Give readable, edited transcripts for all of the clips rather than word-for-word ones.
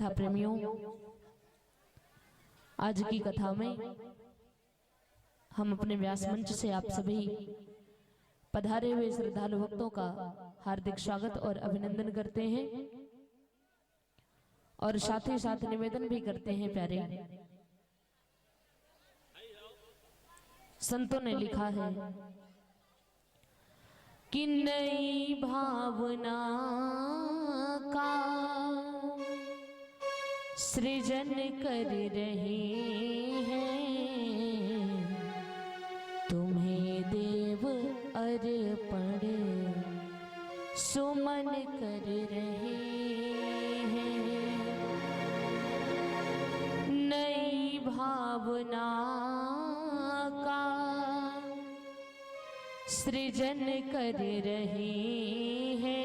कथा प्रेमियों, आज की कथा में हम अपने व्यास मंच से आप सभी पधारे हुए श्रद्धालु भक्तों का हार्दिक स्वागत और अभिनंदन करते हैं और साथ ही साथ निवेदन भी करते हैं। प्यारे संतों ने लिखा है कि नई भावना का सृजन कर रहे हैं, तुम्हें देव अर्पण सुमन कर रहे हैं। नई भावना का सृजन कर रहे हैं,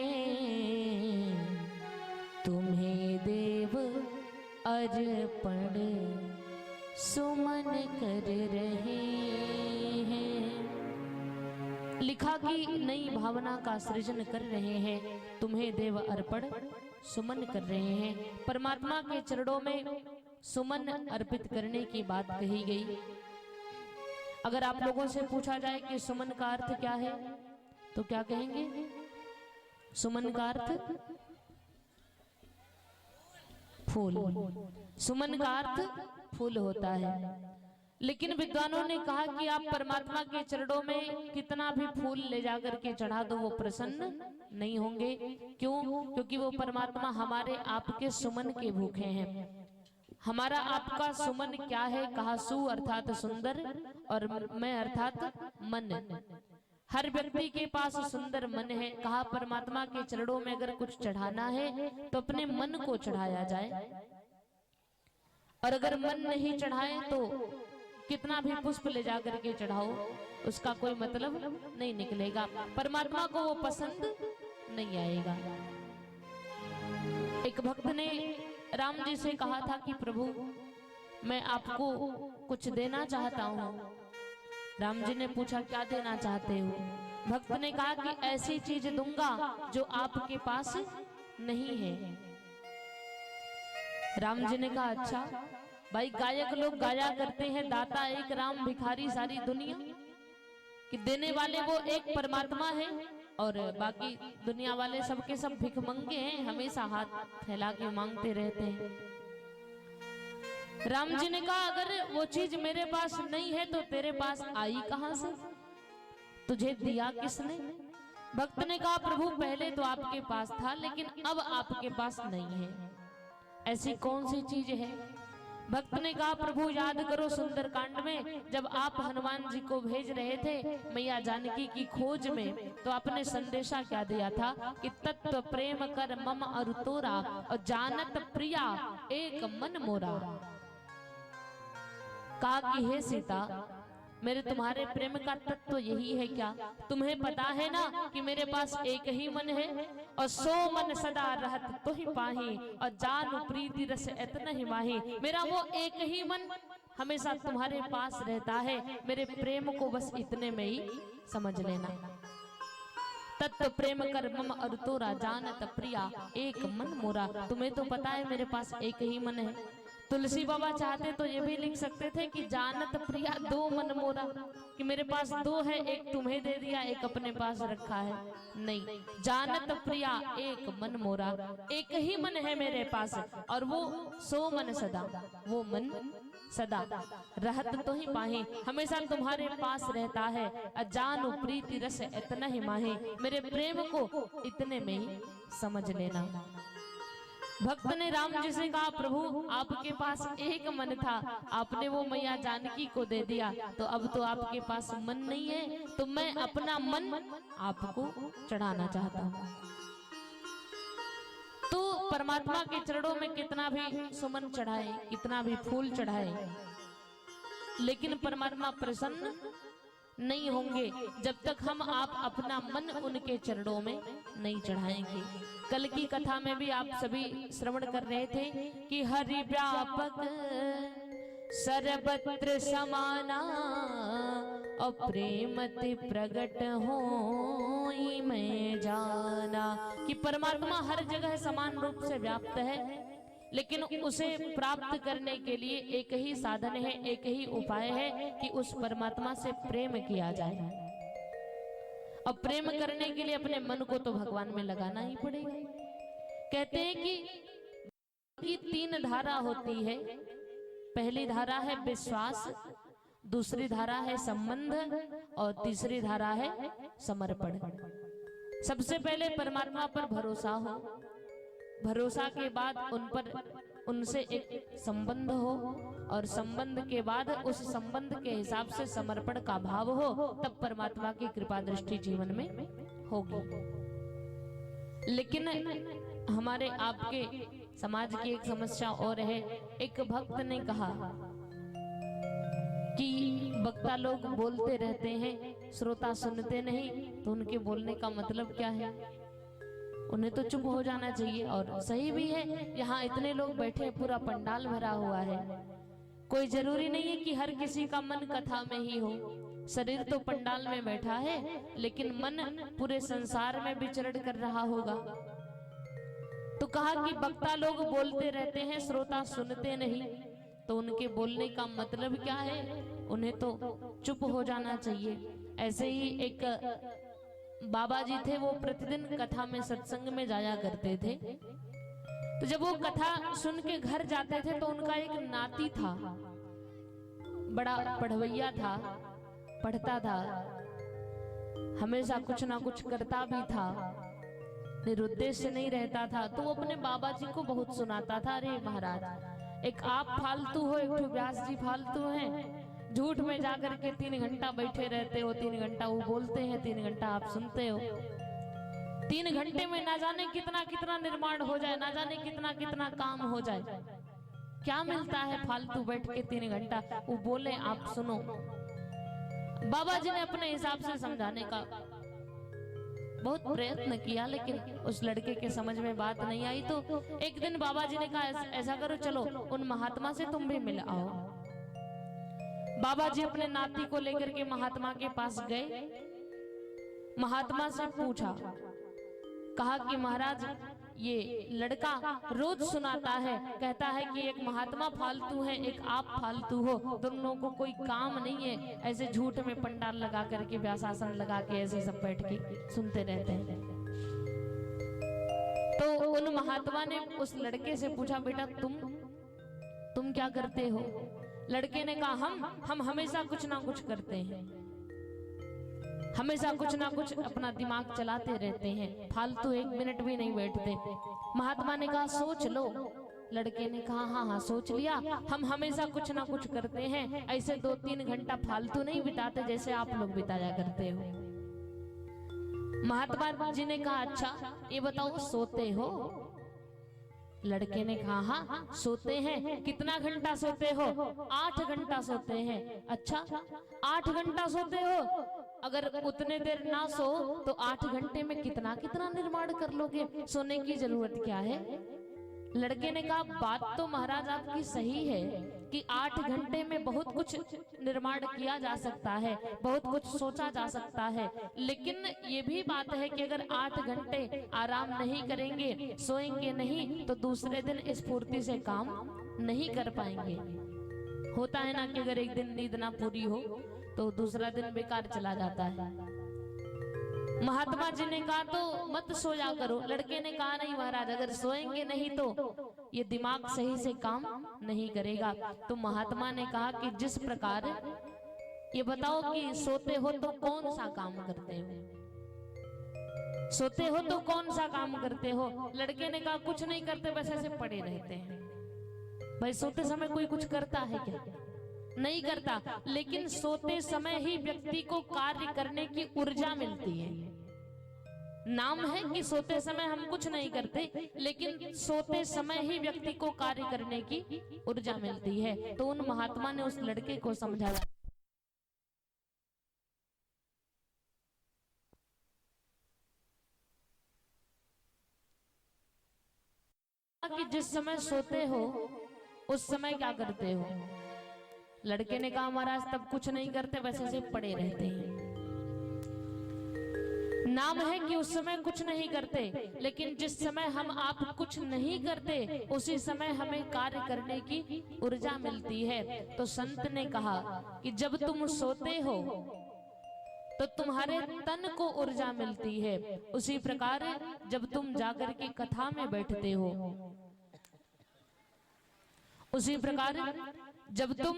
तुम्हें देव अर्पण सुमन कर रहे हैं। लिखा कि नई भावना का सृजन कर रहे हैं, तुम्हें देव अर्पण सुमन कर रहे हैं। परमात्मा के चरणों में सुमन अर्पित करने की बात कही गई। अगर आप लोगों से पूछा जाए कि सुमन का अर्थ क्या है तो क्या कहेंगे? सुमन का अर्थ फूल। सुमन का अर्थ फूल होता है। लेकिन विद्वानों ने कहा कि आप परमात्मा के चरणों में कितना भी फूल ले जाकर के चढ़ा दो, वो प्रसन्न नहीं होंगे। क्यों? क्योंकि वो परमात्मा हमारे आपके सुमन के भूखे हैं। हमारा आपका सुमन क्या है? कहा सु अर्थात सुंदर और मैं अर्थात मन। हर व्यक्ति के पास सुंदर मन है। कहा परमात्मा के चरणों में अगर कुछ चढ़ाना है तो अपने मन को चढ़ाया जाए, और अगर मन नहीं चढ़ाए तो कितना भी पुष्प ले जाकर के चढ़ाओ, उसका कोई मतलब नहीं निकलेगा। परमात्मा को वो पसंद नहीं आएगा। एक भक्त ने राम जी से कहा था कि प्रभु मैं आपको कुछ देना चाहता हूँ। राम जी ने पूछा क्या देना चाहते हो? भक्त ने कहा कि ऐसी चीज दूंगा जो आपके पास नहीं है। राम जी ने कहा अच्छा भाई, गायक लोग गाया करते हैं दाता एक राम भिखारी सारी दुनिया, कि देने वाले वो एक परमात्मा है और बाकी दुनिया वाले सबके सब भिखमंगे हैं, हमेशा हाथ फैला के मांगते रहते हैं। राम जी ने कहा अगर वो चीज मेरे पास नहीं है तो तेरे पास आई कहां से? तुझे दिया किसने? भक्त ने कहा प्रभु पहले तो आपके पास था, लेकिन अब आपके पास नहीं है। ऐसी कौन सी चीज है? भक्त ने कहा प्रभु याद करो सुंदरकांड में जब आप हनुमान जी को भेज रहे थे मैया जानकी की खोज में, तो आपने संदेशा क्या दिया था कि तत्व प्रेम कर मम अरु तोरा और जानत प्रिया एक मन मोरा। कहा कि हे सीता मेरे तुम्हारे प्रेम का तत्व यही है क्या? तुम्हें पता है ना कि मेरे पास एक ही मन है और सो मन सदा रहत तो ही पाही और जान प्रीति रस इतना ही माही। मेरा वो एक ही मन हमेशा तुम्हारे पास रहता है। मेरे प्रेम को बस इतने में ही समझ लेना। तत्व प्रेम कर मम अरु तोरा जानत प्रिया एक मन मोरा। तुम्हें तो पता है मेरे पास एक ही मन है। तुलसी बाबा चाहते तो ये भी लिख सकते थे कि जानत प्रिया दो मन मोरा, कि मेरे पास दो है, एक तुम्हें दे दिया एक अपने पास रखा है। नहीं, जानत प्रिया एक मन मोरा, एक ही मन है मेरे पास और वो सो मन सदा, वो मन सदा रहत तो ही पाही, हमेशा तुम्हारे पास रहता है। अजानु प्रीति रस इतना ही माही, मेरे प्रेम को इतने में ही समझ लेना। भक्त ने राम जी से कहा प्रभु आपके पास एक मन था, आपने वो मैया जानकी को दे दिया, तो अब तो आपके पास मन नहीं है, तो मैं अपना मन आपको चढ़ाना चाहता हूँ। तो परमात्मा के चरणों में कितना भी सुमन चढ़ाए, कितना भी फूल चढ़ाए, लेकिन परमात्मा प्रसन्न नहीं होंगे जब तक हम आप अपना मन उनके चरणों में नहीं चढ़ाएंगे। कल की कथा में भी आप सभी श्रवण कर रहे थे कि हरि व्यापक सर्वत्र समाना और प्रेमति प्रगट होई मैं जाना, कि परमात्मा हर जगह समान रूप से व्याप्त है, लेकिन उसे प्राप्त करने के लिए एक ही साधन है, एक ही उपाय है कि उस परमात्मा से प्रेम किया जाए। अब प्रेम करने के लिए अपने मन को तो भगवान में लगाना ही पड़ेगा। कहते हैं कि तीन धारा होती है। पहली धारा है विश्वास, दूसरी धारा है संबंध और तीसरी धारा है समर्पण। सबसे पहले परमात्मा पर भरोसा हो, भरोसा के बाद उनसे एक संबंध हो और संबंध के बाद उस संबंध के हिसाब से समर्पण का भाव हो, तब परमात्मा की कृपा दृष्टि जीवन में होगी। लेकिन हमारे आपके समाज की एक समस्या और है। एक भक्त ने कहा कि वक्ता लोग बोलते रहते हैं, श्रोता सुनते नहीं, तो उनके बोलने का मतलब क्या है? उन्हें तो चुप हो जाना चाहिए। और सही भी है, यहाँ इतने लोग बैठे, पूरा पंडाल भरा हुआ है। कोई जरूरी नहीं है कि हर किसी का मन कथा में ही हो। शरीर तो पंडाल में बैठा है, लेकिन मन पूरे संसार में विचरण कर रहा होगा। तो कहा कि वक्ता लोग बोलते रहते हैं, श्रोता सुनते नहीं, तो उनके बोलने का मतलब क्या है? उन्हें तो चुप हो जाना चाहिए। ऐसे ही एक बाबा जी थे, वो प्रतिदिन कथा में सत्संग में जाया करते थे। तो जब वो कथा सुन के घर जाते थे तो उनका एक नाती था, बड़ा पढ़वैया था, पढ़ता था, हमेशा कुछ ना कुछ करता भी था, निरुद्देश्य नहीं रहता था। तो वो अपने बाबा जी को बहुत सुनाता था, अरे महाराज, एक आप फालतू हो, एक तो व्यास जी फालतू हैं, झूठ में जाकर के 3 घंटा बैठे रहते हो, 3 घंटा वो बोलते हैं, 3 घंटा आप सुनते हो। 3 घंटे में ना जाने कितना कितना निर्माण हो जाए, ना जाने कितना कितना काम हो जाए। क्या मिलता है फालतू बैठ के 3 घंटा वो बोले आप सुनो। बाबा जी ने अपने हिसाब से समझाने का बहुत प्रयत्न किया, लेकिन उस लड़के के समझ में बात नहीं आई। तो एक दिन बाबा जी ने कहा ऐसा करो, चलो उन महात्मा से तुम भी मिल आओ। बाबा जी अपने नाती को लेकर के महात्मा के पास गए, महात्मा से पूछा, कहा कि महाराज ये लड़का रोज सुनाता है, कहता है कि एक महात्मा फालतू है, एक आप फालतू हो, दोनों को कोई काम नहीं है, ऐसे झूठ में पंडाल लगा करके, व्यासासन लगा के ऐसे सब बैठ के सुनते रहते हैं। तो उन महात्मा ने उस लड़के से पूछा, बेटा तुम क्या करते हो? लड़के ने कहा हम हमेशा कुछ ना कुछ करते हैं, हमेशा कुछ ना कुछ अपना दिमाग चलाते रहते हैं, फालतू 1 मिनट भी नहीं बैठते। महात्मा ने कहा सोच लो। लड़के ने कहा हाँ सोच लिया, हम हमेशा कुछ ना कुछ करते हैं, ऐसे 2-3 घंटा फालतू नहीं बिताते जैसे आप लोग बिताया करते हो। महात्मा जी ने कहा अच्छा ये बताओ सोते हो? लड़के ने कहा हाँ सोते हैं। कितना घंटा सोते हो? 8 घंटा सोते हैं। अच्छा 8 घंटा सोते हो? अगर उतने देर ना सो तो 8 घंटे में कितना कितना निर्माण कर लोगे, सोने की जरूरत क्या है? लड़के ने कहा बात तो महाराज आपकी सही है कि 8 घंटे में बहुत कुछ निर्माण किया जा सकता है, बहुत कुछ सोचा जा सकता है, लेकिन ये भी बात है कि अगर 8 घंटे आराम नहीं करेंगे, सोएंगे नहीं, तो दूसरे दिन स्फूर्ति से काम नहीं कर पाएंगे। होता है ना कि अगर एक दिन नींद ना पूरी हो तो दूसरा दिन बेकार चला जाता है। महात्मा जी ने कहा तो मत सोया करो। लड़के ने कहा नहीं महाराज, अगर सोएंगे नहीं तो ये दिमाग सही से काम नहीं करेगा। तो महात्मा ने कहा कि जिस प्रकार ये बताओ कि सोते हो तो कौन सा काम करते हो? सोते हो तो कौन सा काम करते हो? लड़के ने कहा कुछ नहीं करते, बस ऐसे पड़े रहते हैं। भाई सोते समय कोई कुछ करता है क्या? नहीं करता, लेकिन सोते समय ही व्यक्ति को कार्य करने की ऊर्जा मिलती है। नाम है कि सोते समय हम कुछ नहीं करते, लेकिन सोते समय ही व्यक्ति को कार्य करने की ऊर्जा मिलती है। तो उन महात्मा ने उस लड़के को समझाया कि जिस समय सोते हो उस समय क्या करते हो? लड़के ने कहा महाराज तब कुछ नहीं करते, वैसे से पड़े रहते हैं। नाम है कि उस समय कुछ नहीं करते, लेकिन जिस समय हम आप कुछ नहीं करते उसी समय हमें कार्य करने की ऊर्जा मिलती है। तो संत ने कहा कि जब तुम सोते हो तो तुम्हारे तन को ऊर्जा मिलती है, उसी प्रकार जब तुम जाकर के कथा में बैठते हो, उसी प्रकार जब तुम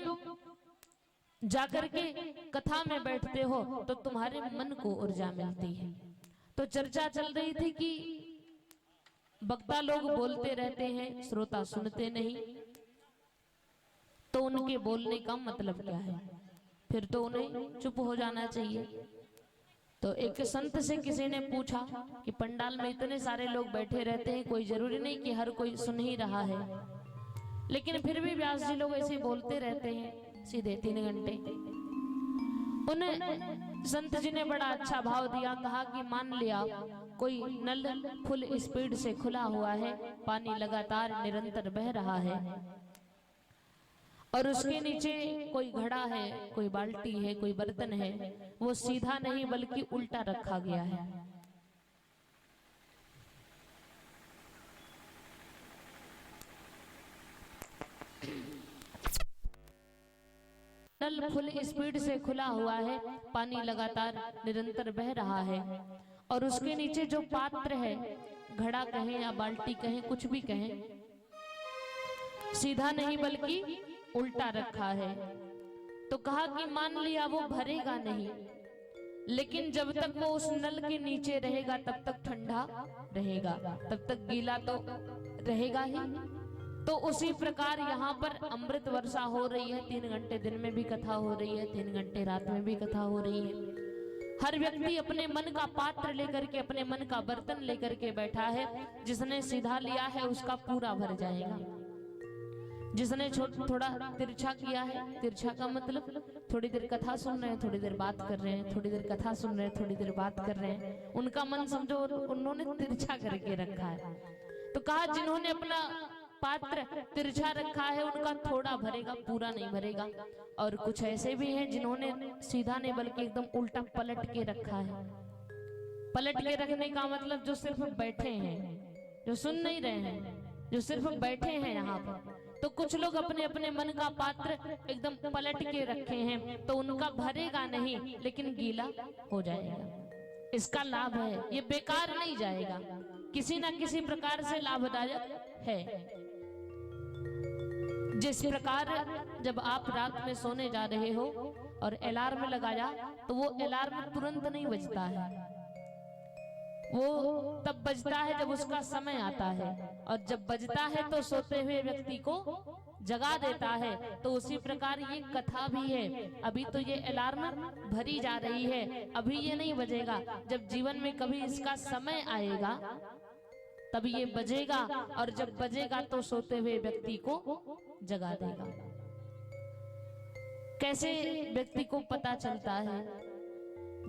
जाकर के कथा में बैठते हो तो तुम्हारे मन को ऊर्जा मिलती है। तो चर्चा चल रही थी कि वक्ता लोग बोलते रहते हैं, श्रोता सुनते नहीं, तो उनके बोलने का मतलब क्या है? फिर तो उन्हें चुप हो जाना चाहिए। तो एक संत से किसी ने पूछा कि पंडाल में इतने सारे लोग बैठे रहते हैं, कोई जरूरी नहीं कि हर कोई सुन ही रहा है, लेकिन फिर भी व्यास जी लोग ऐसे बोलते रहते हैं सीधे 3 घंटे। उन संत जी ने बड़ा अच्छा भाव दिया, कहा कि मान लिया कोई नल फुल स्पीड से खुला हुआ है, पानी लगातार निरंतर बह रहा है और उसके नीचे कोई घड़ा है, कोई बाल्टी है, कोई बर्तन है, वो सीधा नहीं बल्कि उल्टा रखा गया है। नल फुल स्पीड से खुला हुआ है, पानी लगातार निरंतर बह रहा है और उसके नीचे जो पात्र है, घड़ा कहें या बाल्टी कहें, कुछ भी कहें, सीधा नहीं बल्कि उल्टा रखा है। तो कहा कि मान लिया वो भरेगा नहीं, लेकिन जब तक वो उस नल के नीचे रहेगा तब तक ठंडा रहेगा, तब तक गीला तो रहेगा ही। तो उसी प्रकार यहाँ पर अमृत वर्षा हो रही है, 3 घंटे दिन में भी कथा हो रही है, 3 घंटे रात में भी कथा हो रही है। हर व्यक्ति अपने मन का पात्र लेकर के, अपने मन का बर्तन लेकर के बैठा है। जिसने सीधा लिया है उसका पूरा भर जाएगा, जिसने थोड़ा तिरछा किया है, तिरछा का मतलब थोड़ी देर कथा सुन रहे हैं, थोड़ी देर बात कर रहे हैं, थोड़ी देर कथा सुन रहे हैं, थोड़ी देर बात कर रहे हैं, उनका मन समझो उन्होंने तिरछा करके रखा है। तो कहा जिन्होंने अपना पात्र तिरछा रखा है उनका थोड़ा भरेगा, पूरा नहीं भरेगा। और कुछ ऐसे भी हैं जिन्होंने सीधा नहीं बल्कि एकदम उल्टा पलट के रखा है। पलट के रखने का मतलब जो सिर्फ बैठे हैं, जो सुन नहीं रहे हैं, जो सिर्फ बैठे हैं यहाँ पर। तो कुछ लोग अपने अपने मन का पात्र एकदम पलट के रखे हैं, तो उनका भरेगा नहीं लेकिन गीला हो जाएगा। इसका लाभ है, ये बेकार नहीं जाएगा, किसी ना किसी प्रकार से लाभदायक है। जिस प्रकार जब आप रात में सोने जा रहे हो और अलार्म लगाया तो वो अलार्म तुरंत नहीं बजता है, वो तब बजता है जब उसका समय आता है, और जब बजता है तो सोते हुए व्यक्ति को जगा देता है। तो उसी प्रकार ये कथा भी है। अभी तो ये अलार्म भरी जा रही है, अभी ये नहीं बजेगा, जब जीवन में कभी इसका समय आएगा तब ये बजेगा, और जब बजेगा तो सोते हुए व्यक्ति को जगा देगा। कैसे व्यक्ति को पता चलता है?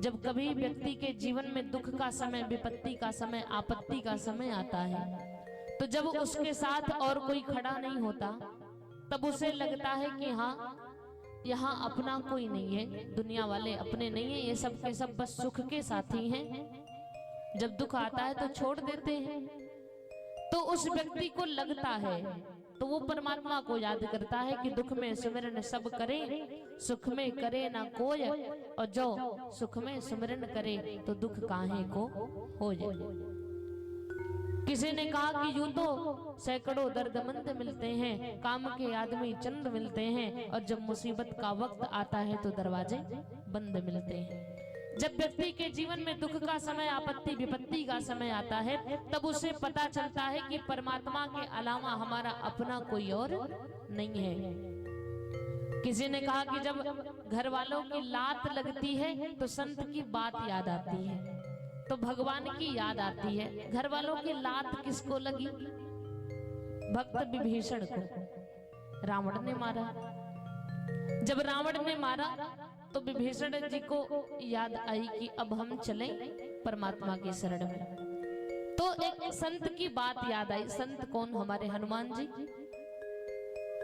जब कभी व्यक्ति के जीवन में दुख का समय, विपत्ति का समय, आपत्ति का समय आता है, तो जब उसके साथ और कोई खड़ा नहीं होता तब उसे लगता है कि हाँ, यहाँ अपना कोई नहीं है, दुनिया वाले अपने नहीं है, ये सब के सब बस सुख के साथी हैं। जब दुख आता है तो छोड़ देते हैं। तो उस व्यक्ति को लगता है, तो वो परमात्मा को याद करता है कि दुख में सुमिरन सब करे, सुख में करे ना कोय, और जो सुख में सुमिरन करे तो दुख काहे को हो जाए। किसी ने कहा कि यूं तो सैकड़ों दर्दमंद मिलते हैं, काम के आदमी चंद मिलते हैं, और जब मुसीबत का वक्त आता है तो दरवाजे बंद मिलते हैं। जब व्यक्ति के जीवन में दुख का समय, आपत्ति विपत्ति का समय आता है, तब उसे पता चलता है कि परमात्मा के अलावा हमारा अपना कोई और नहीं है। किसी ने कहा कि जब घर वालों की लात लगती है तो संत की बात याद आती है, तो भगवान की याद आती है। घर वालों की लात किसको लगी? भक्त विभीषण को रावण ने मारा। जब रावण ने मारा तो विभीषण जी को याद आई कि अब हम चलें परमात्मा की शरण में। तो एक संत की बात याद आई। संत कौन? हमारे हनुमान जी।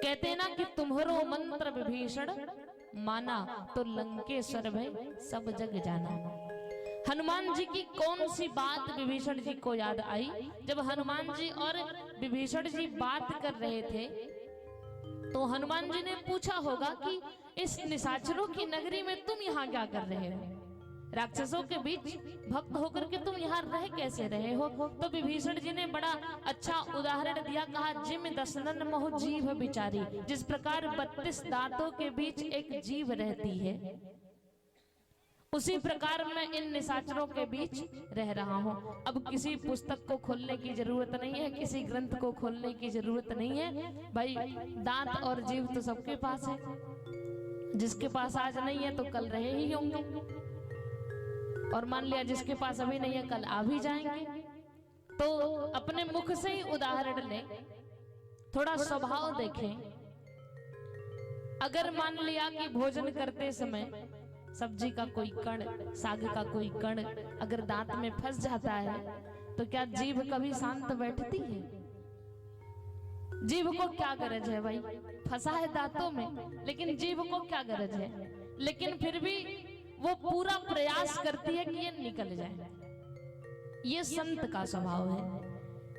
कहते ना कि तुम्हारो मंत्र विभीषण माना, तो लंकेश्वर भय सब जग जाना। हनुमान जी की कौन सी बात विभीषण जी को याद आई? जब हनुमान जी और विभीषण जी बात कर रहे थे तो हनुमान जी ने पूछा होगा कि इस निशाचरों की नगरी में तुम यहाँ क्या कर रहे हो? राक्षसों के बीच भक्त होकर के तुम यहाँ रह कैसे रहे हो? तो विभीषण जी ने बड़ा अच्छा उदाहरण दिया, कहा जिम दसनन महु जीभ बिचारी। जिस प्रकार 32 दांतों के बीच एक जीभ रहती है, उसी प्रकार मैं इन निशाचरों के बीच रह रहा हूँ। अब किसी पुस्तक को खोलने की जरूरत नहीं है, किसी ग्रंथ को खोलने की जरूरत नहीं है भाई। दांत और जीभ तो सबके पास है, जिसके पास आज नहीं है तो कल रहे ही होंगे, और मान लिया जिसके पास अभी नहीं है कल आ भी जाएंगे। तो अपने मुख से ही उदाहरण लें, थोड़ा स्वभाव देखें। अगर मान लिया कि भोजन करते समय सब्जी का कोई कण, साग का कोई कण अगर दांत में फंस जाता है तो क्या जीभ कभी शांत बैठती है? जीभ को क्या गरज है भाई, फंसा है दांतों में, लेकिन जीभ को क्या गरज है? लेकिन फिर भी वो पूरा प्रयास करती है कि ये निकल जाए। ये संत का स्वभाव है।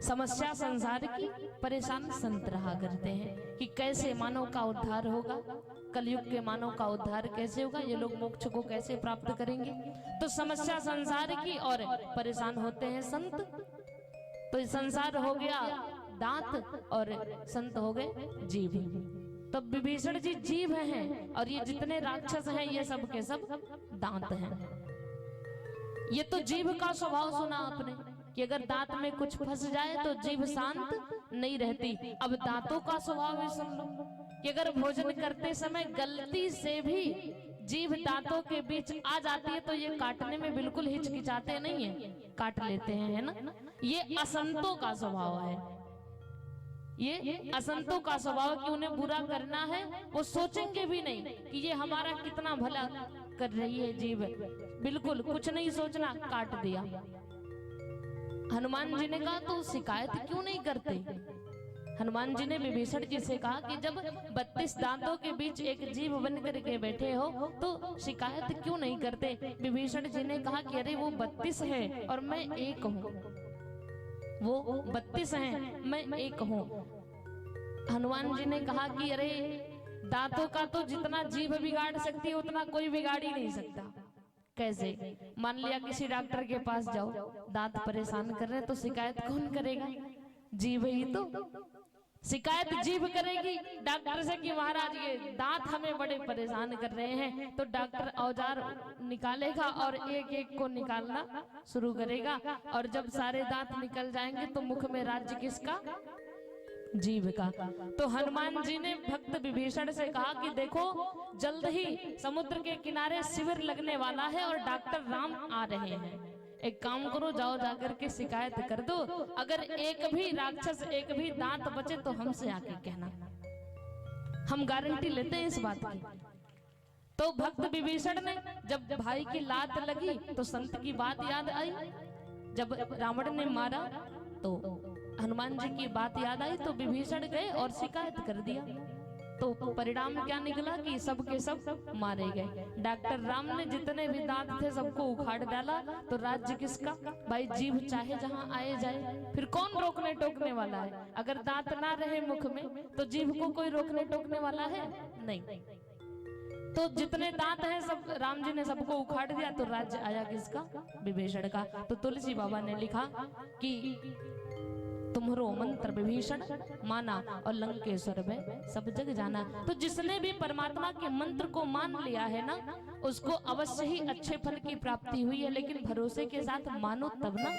समस्या संसार की, परेशान संत रहा करते हैं कि कैसे मानव का उद्धार होगा, कलयुग के मानव का उद्धार कैसे होगा, ये लोग मोक्ष को कैसे प्राप्त करेंगे। तो समस्या संसार की और परेशान होते हैं संत। तो संसार हो गया दांत और संत हो गए जीभ। तो विभीषण जी जीभ हैं और ये जितने राक्षस हैं ये सब के सब दांत हैं। ये तो जीभ का स्वभाव सुना आपने कि अगर दांत में कुछ फंस जाए तो जीभ शांत नहीं रहती। अब दांतों का स्वभाव भी सुन लो कि अगर भोजन करते समय गलती से भी जीभ दांतों के बीच आ जाती है तो ये काटने में बिल्कुल हिचकिचाते नहीं है, काट लेते हैं, है ना। ये असंतों का स्वभाव है। ये असंतों का स्वभाव कि उन्हें बुरा करना है, वो सोचेंगे भी नहीं कि ये हमारा कितना भला कर रही है जीभ, बिल्कुल कुछ नहीं सोचना, काट दिया। हनुमान जी ने कहा तो शिकायत क्यों नहीं करते? हनुमान जी ने विभीषण जी से कहा कि जब 32 दांतों के बीच एक जीभ बन करके बैठे हो तो शिकायत क्यों नहीं करते? विभीषण जी ने कहा कि अरे वो 32 है और मैं एक हूँ, वो 32 हैं मैं एक हूँ। हनुमान जी ने कहा कि अरे दांतों का तो जितना जीभ बिगाड़ सकती है उतना कोई बिगाड़ ही नहीं सकता। कैसे? मान लिया किसी डॉक्टर के पास जाओ, दांत परेशान कर रहे हैं तो शिकायत कौन करेगा? जीभ ही तो शिकायत जीभ करेगी डॉक्टर से कि महाराज ये दांत हमें बड़े परेशान कर रहे हैं। तो डॉक्टर औजार निकालेगा और एक एक को निकालना शुरू करेगा, और जब सारे दांत निकल जाएंगे तो मुख में राज्य किसका? जीभ का। तो हनुमान जी ने भक्त विभीषण से कहा कि देखो जल्द ही समुद्र के किनारे शिविर लगने वाला है और डॉक्टर राम आ रहे हैं, एक काम करो जाओ जाकर के शिकायत कर दो, अगर एक भी राक्षस एक भी दांत बचे तो हमसे आके कहना, हम गारंटी लेते हैं इस बात की। तो भक्त विभीषण ने जब भाई की लात लगी तो संत की बात याद आई, जब रावण ने मारा तो हनुमान जी की बात याद आई तो विभीषण गए और शिकायत कर दिया। तो परिणाम क्या निकला कि सब के सब मारे गए। डॉक्टर राम ने जितने भी दांत थे सबको उखाड़ डाला। तो राज्य किसका? भाई जीभ चाहे जहां आए जाए, फिर कौन रोकने टोकने वाला है? अगर दांत ना रहे मुख में तो जीभ को कोई रोकने टोकने वाला है नहीं। तो जितने दांत हैं सब राम जी ने सबको उखाड़ दिया, तो राज्य आया किसका? विभीषण का। तो तुलसी बाबा ने लिखा कि तुम्हारो मंत्र विभीषण माना और लंकेश्वर में सब जग जाना। तो जिसने भी परमात्मा के मंत्र को मान लिया है ना, उसको अवश्य ही अच्छे फल की प्राप्ति हुई है, लेकिन भरोसे के साथ मानो तब ना।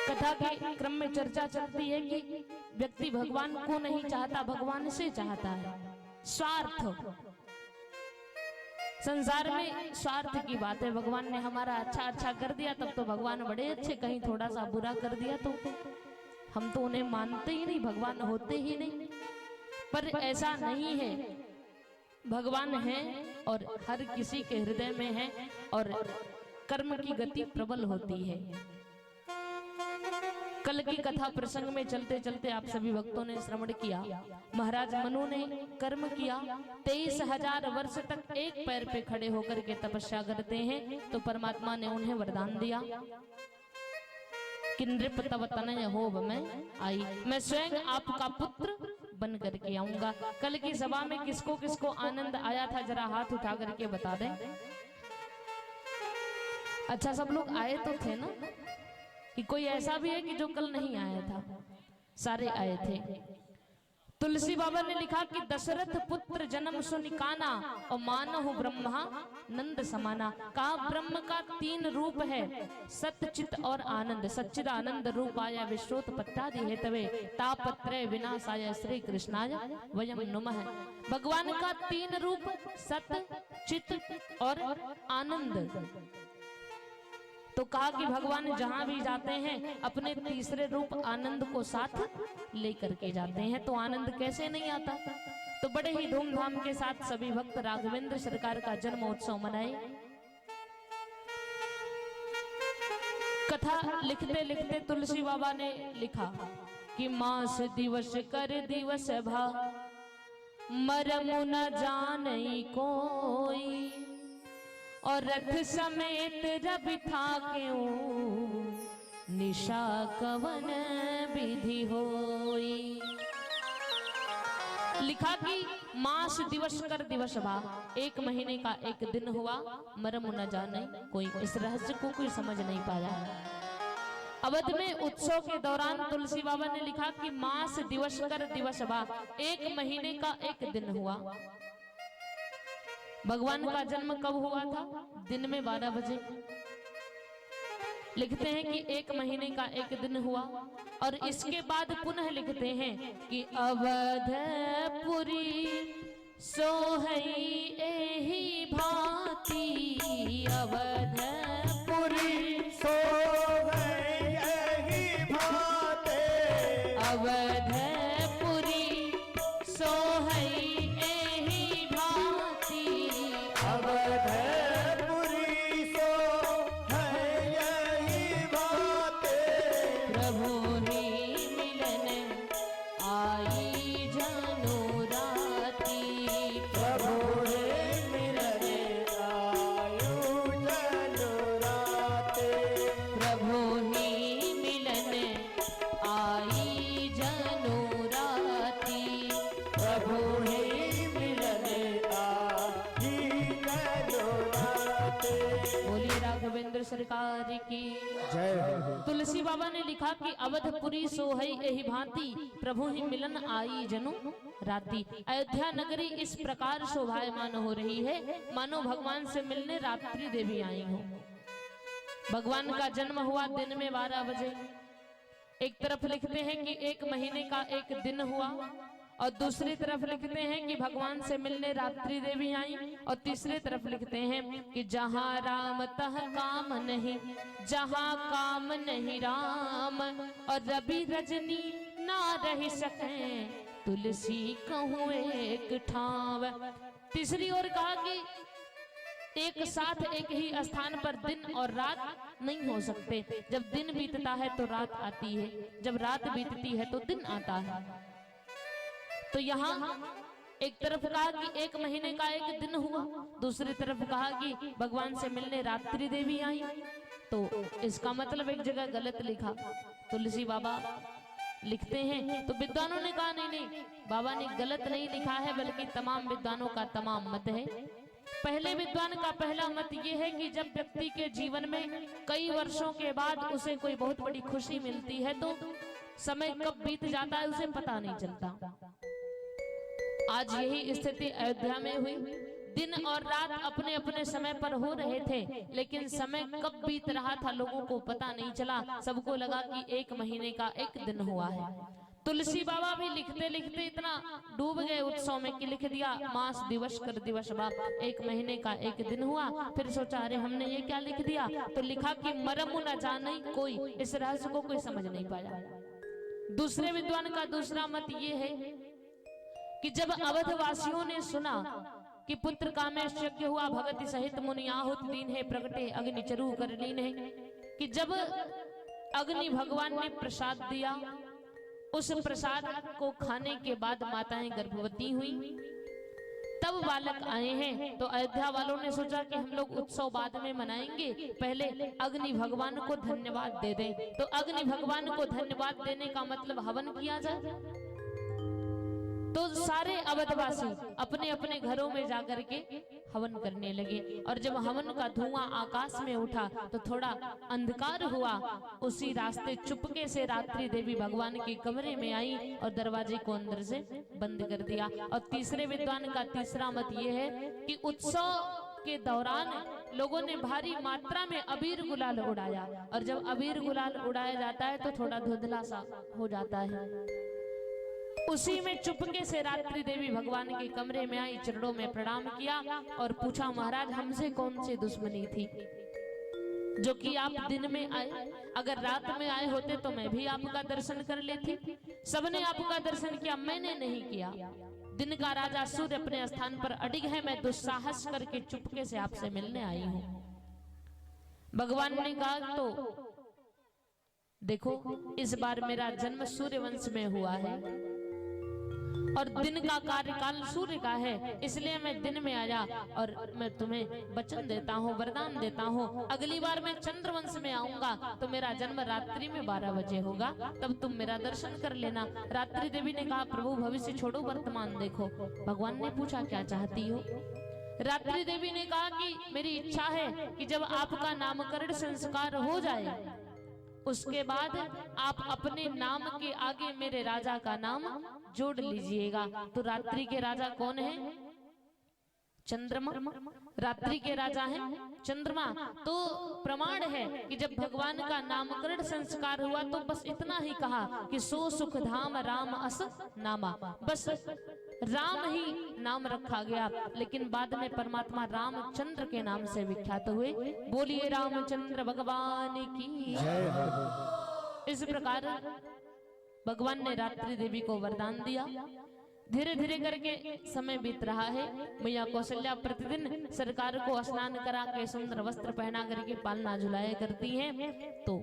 कथा के क्रम में चर्चा चलती है कि व्यक्ति भगवान को नहीं चाहता, भगवान से चाहता है। स्वार्थ, संसार में स्वार्थ की बात है। भगवान ने हमारा अच्छा कर दिया तब तो भगवान बड़े अच्छे, कहीं थोड़ा सा बुरा कर दिया तो हम तो उन्हें मानते ही नहीं, भगवान होते ही नहीं। पर ऐसा नहीं है, भगवान है और हर किसी के हृदय में है, और कर्म की गति प्रबल होती है। कल की कथा प्रसंग में चलते चलते आप सभी भक्तों ने श्रवण किया, महाराज मनु ने कर्म किया, 23,000 वर्ष तक एक पैर पे खड़े होकर के तपस्या करते हैं। तो परमात्मा ने उन्हें वरदान दिया कि नृप तव तनय होव मैं आई, मैं स्वयं आपका पुत्र बन करके आऊंगा। कल की सभा में किसको किसको आनंद आया था, जरा हाथ उठा करके बता दें। अच्छा, सब लोग आए तो थे ना, कि कोई ऐसा भी है कि जो कल नहीं आया था? सारे आए थे। तुलसी बाबा ने लिखा कि दशरथ पुत्र जन्म सुनिकाना और मानहु ब्रह्मा नंद समाना। कहा ब्रह्म का 3 रूप है, सत्य चित और आनंद। सच्चिद आनंद रूपाय विश्वोत्पत्त्यादि हेतवे तापत्रय विनाशाय श्री कृष्णाय वयं नुमः। भगवान का 3 रूप सत्य चित और आनंद। तो कहा कि भगवान जहां भी जाते हैं अपने तीसरे रूप आनंद को साथ लेकर के जाते हैं। तो आनंद कैसे नहीं आता? तो बड़े ही धूमधाम के साथ सभी भक्त राघवेंद्र सरकार का जन्म उत्सव मनाए। कथा लिखते लिखते तुलसी बाबा ने लिखा कि मास दिवस कर दिवस भा मरमु न जाने कोई, और रथ समेत रवि था क्यों निशा कवन विधि होई। लिखा कि मास दिवस कर दिवस भा, 1 महीने का 1 दिन हुआ, मरम न जाने कोई। इस रहस्य को कोई समझ नहीं पाया। अवध में उत्सव के दौरान तुलसी बाबा ने लिखा कि मास दिवस कर दिवस भा, 1 महीने का 1 दिन हुआ। भगवान का जन्म कब हुआ था? दिन में 12 बजे। लिखते हैं कि 1 महीने का 1 दिन हुआ। और इसके बाद पुनः लिखते हैं कि अवधपुरी सोहई एही भांति, अवधपुरी सोहई एही भांति, अवधपुरी सोहई एही भांति, अवधपुरी सोहई एही भांति। प्रभु ही मिलन आई जनु राती, प्रभु ही मिलन आयु जनु राते। प्रभु ही मिलन आई जनु राती, प्रभु ही मिलन आई जनु राते। बोलिए राघवेंद्र सरकार की जय हो। तुलसी बाबा ने लिखा कि अवधपुरी सोहई एही भांति, प्रभु ही मिलन आई जनु राती। अयोध्या नगरी इस प्रकार शोभायमान हो रही है मानो भगवान से मिलने रात्रि देवी आई हो। भगवान का जन्म हुआ दिन में 12 बजे। एक तरफ लिखते हैं कि 1 महीने का 1 दिन हुआ, और दूसरी तरफ लिखते हैं कि भगवान से मिलने रात्रि देवी आई, और तीसरी तरफ लिखते हैं कि जहां राम तह काम नहीं, जहां काम नहीं राम, और रवि रजनी ना रह सके तुलसी कहूँ एक ठाव। तीसरी ओर कहा कि एक साथ एक ही स्थान पर दिन और रात नहीं हो सकते। जब दिन बीतता है तो रात आती है, जब रात बीतती है तो दिन आता है। तो यहाँ एक तरफ कहा कि 1 महीने का 1 दिन हुआ, दूसरी तरफ कहा कि भगवान से मिलने रात्रि देवी आई। तो इसका मतलब एक जगह गलत लिखा। तुलसी बाबा लिखते हैं तो विद्वानों ने कहा नहीं नहीं, बाबा ने गलत नहीं लिखा है, बल्कि तमाम विद्वानों का तमाम मत है। पहले विद्वान का पहला मत ये है कि जब व्यक्ति के जीवन में कई वर्षों के बाद उसे कोई बहुत बड़ी खुशी मिलती है तो समय कब बीत जाता है उसे पता नहीं चलता। आज यही स्थिति अयोध्या में हुई। दिन और रात अपने अपने समय पर हो रहे थे, लेकिन समय कब बीत रहा था लोगों को पता नहीं चला। सबको लगा कि 1 महीने का 1 दिन हुआ है। तुलसी बाबा भी लिखते लिखते इतना डूब गए उत्सव में कि लिख दिया मास दिवस कर दिवस बाप, 1 महीने का 1 दिन हुआ। फिर सोचा अरे हमने ये क्या लिख दिया, तो लिखा कि मरमु न जाने कोई। इस रहस्य को कोई समझ नहीं पाया। दूसरे विद्वान का दूसरा मत ये है कि जब अवधवासियों ने सुना कि पुत्र कामेश यज्ञ हुआ, भगति सहित मुनि आहुति दीन है, प्रगटे अग्नि चरु कर लीन है, कि जब अग्नि भगवान ने प्रसाद दिया। उस प्रसाद को खाने के बाद माताएं गर्भवती हुई। तब बालक आए हैं तो अयोध्या वालों ने सोचा कि हम लोग उत्सव बाद में मनाएंगे, पहले अग्नि भगवान को धन्यवाद दे दें। तो अग्नि भगवान को धन्यवाद देने का मतलब हवन किया जाए। तो सारे अवधवासी अपने अपने घरों में जाकर के हवन करने लगे। और जब हवन का धुआं आकाश में उठा तो थोड़ा अंधकार हुआ। उसी रास्ते चुपके से रात्रि देवी भगवान के कमरे में आई और दरवाजे को अंदर से बंद कर दिया। और तीसरे विद्वान का तीसरा मत ये है कि उत्सव के दौरान लोगों ने भारी मात्रा में अबीर गुलाल उड़ाया। और जब अबीर गुलाल उड़ाया जाता है तो थोड़ा धुंधला सा हो जाता है। उसी में चुपके से रात्रि देवी भगवान के कमरे में आई, चरणों में प्रणाम किया और पूछा, महाराज हमसे कौन सी दुश्मनी थी जो कि आप दिन में आए? अगर रात में आए होते तो मैं भी आपका दर्शन कर लेती। सबने आपका दर्शन किया, मैंने नहीं किया। दिन का राजा सूर्य अपने स्थान पर अडिग है, मैं दुस्साहस करके चुपके से आपसे मिलने आई हूं। भगवान ने कहा, तो देखो इस बार मेरा जन्म सूर्य वंश में हुआ है और दिन का कार्यकाल सूर्य का है, इसलिए मैं दिन में आया। और मैं तुम्हें वचन देता हूँ, वरदान देता हूँ, अगली बार मैं चंद्रवंश में आऊंगा तो मेरा जन्म रात्रि में 12 बजे होगा, तब तुम मेरा दर्शन कर लेना। रात्रि देवी ने कहा, प्रभु भविष्य छोड़ो, वर्तमान देखो। भगवान ने पूछा, क्या चाहती हो? रात्रि देवी ने कहा कि मेरी इच्छा है कि जब आपका नामकरण संस्कार हो जाए उसके बाद आप अपने नाम के आगे मेरे राजा का नाम जोड़ लीजिएगा। तो रात्रि के राजा कौन है? चंद्रमा। रात्रि के राजा हैं चंद्रमा। तो प्रमाण है कि जब भगवान का नामकरण संस्कार हुआ तो बस इतना ही कहा कि सो सुख धाम राम अस नामा, बस राम ही नाम रखा गया। लेकिन बाद में परमात्मा रामचंद्र के नाम से विख्यात हुए। बोलिए रामचंद्र भगवान की जय। इस प्रकार भगवान ने रात्रि देवी को वरदान दिया। धीरे धीरे करके समय बीत रहा है। मैया कौशल्या प्रतिदिन सरकार को स्नान करा के सुंदर वस्त्र पहना करके पालना झुलाया करती हैं। तो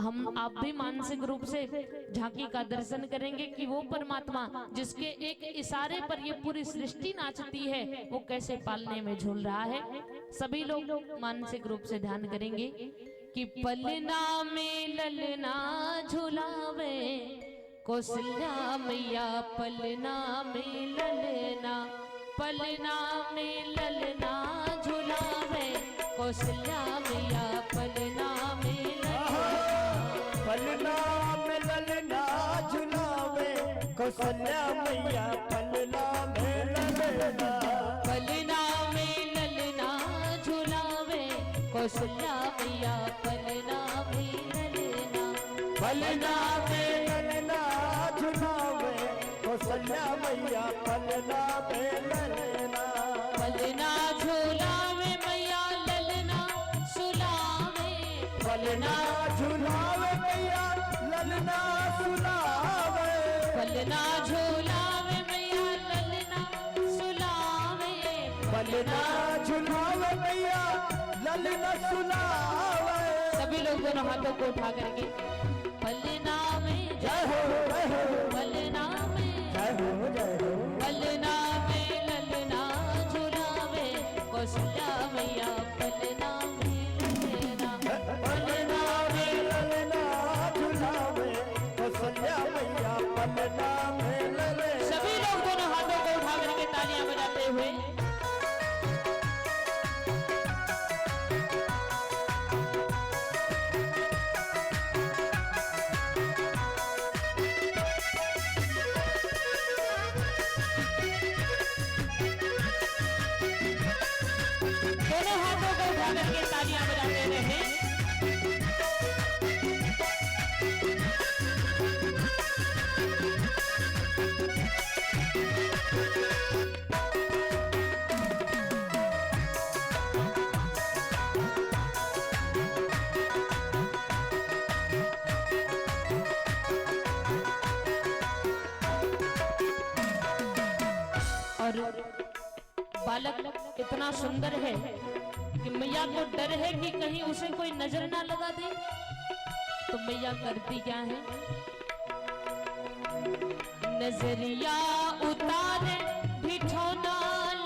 हम आप भी मानसिक रूप से झांकी का दर्शन करेंगे कि वो परमात्मा जिसके एक इशारे पर ये पूरी सृष्टि नाचती है वो कैसे पालने में झूल रहा है। सभी लोग मानसिक रूप से ध्यान करेंगे कि पलना में ललना झुलावे कौशल्या मैया, पलना में ललना, पलना में ललना झुलावे कौशल्या मैया, पलना में पलना में ललना झुलावे कौशल्या मैया, पलना में ललना, पलना में ललना झुलावे कौशल्या मैया, पलना में ललना, पलना में ललना झुलावे कौशल्या मैया, पलना में ललना, पलना झुलावे मैया ललना सुलावे, पलना झुलावे मैया ललना सुलावे, पलना झुलावे मैया ललना सुलावे, पलना झुलावे मैया ललना सुलावे। सभी लोग दोनों हाथों को उठा करके पलना में जय हो जय हो, पलना में जय हो जय हो, पलना में ललना झुलावे कौशल्या मैया, पलना में ललना, पलना में ललना झुलावे कौशल्या मैया, पलना में ललना। सभी लोग दोनों हाथों को उठा करके तालियां बजाते हुए दोनों हाथों को उठा करके तालियां बजाते रहे। और बालक इतना सुंदर है कि मैया को डर है कि कहीं उसे कोई नजर ना लगा दे। तो मैया करती क्या है? नजरिया उतारे ढिठोना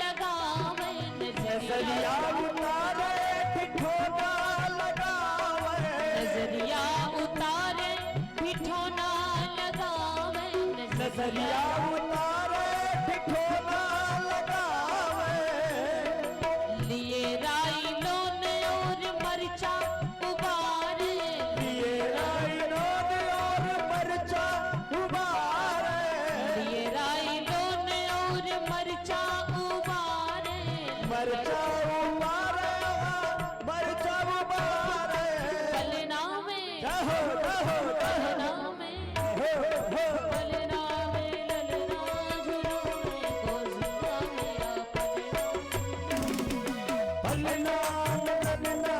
लगावे, नजरिया उतारे ठिठोना लगावे, नजरिया उतारे ढिठोना लगावे, नजरिया उतारे ठिठोना लगावे, लिए राई लोन और मरचा उबारे, लिए राइनोद और मरचा उबारे, लिए राई लोन और मरचा उबारे, मरचा उबारे, मरचा उबारे, पलना में जहो जहो पलना में हो हो पलना में ललना झुलावे कौसल्या मैया पलना ललना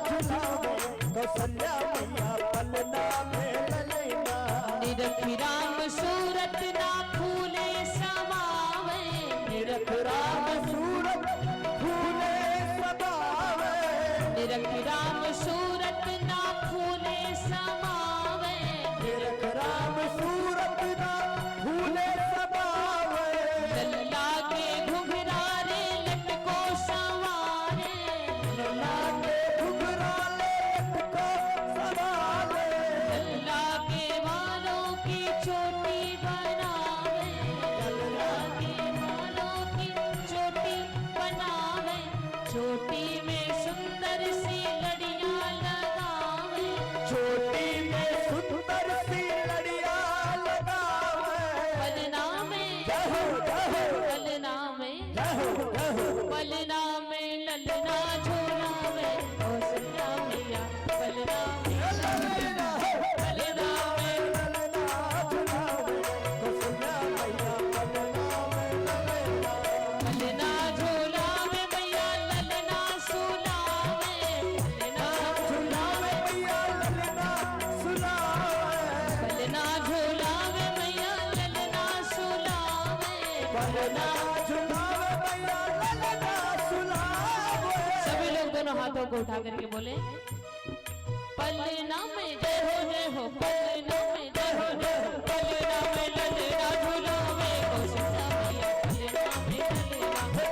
झुलावे कौसल्या मैया पलना में ललना, निरखी राम सूरत ना फूले समावे, निरख राम सूरत फूले सदावे, निरखी राम सूरत ना फूले समावे, निरख राम सूरत ना फूले सदावे, लल्ला के घुघरारे लटको सवारे, लल्ला के घुघराले लटको सवाले, लल्ला के बालों की चोटी बनावे, लल्ला के बालों की चोटी बनावे, चोटी में सुंदर सी लड़ियां लगावे, चोटी में सुंदर सी लड़िया लगावे, पलना में जहो जहो पलना में जहो जहो पलना में ललना झूलावे कौसल्या मैया पलना में पलना में ललना झुलावे कौसल्या मैया पलना में ललना, पलना झूलावे मैया ललना सुलावे, पलना झुलावे मैया ललना सुनावे, पलना झूलावे मैया ललना सुलावे, पलना झुलावे मैया ललना सुनावे, सभी लोग दोनों हाथों को उठा करके बोले पलना में जय हो पलना में जय हो पलना में ललना झूलावे कौसल्या मैया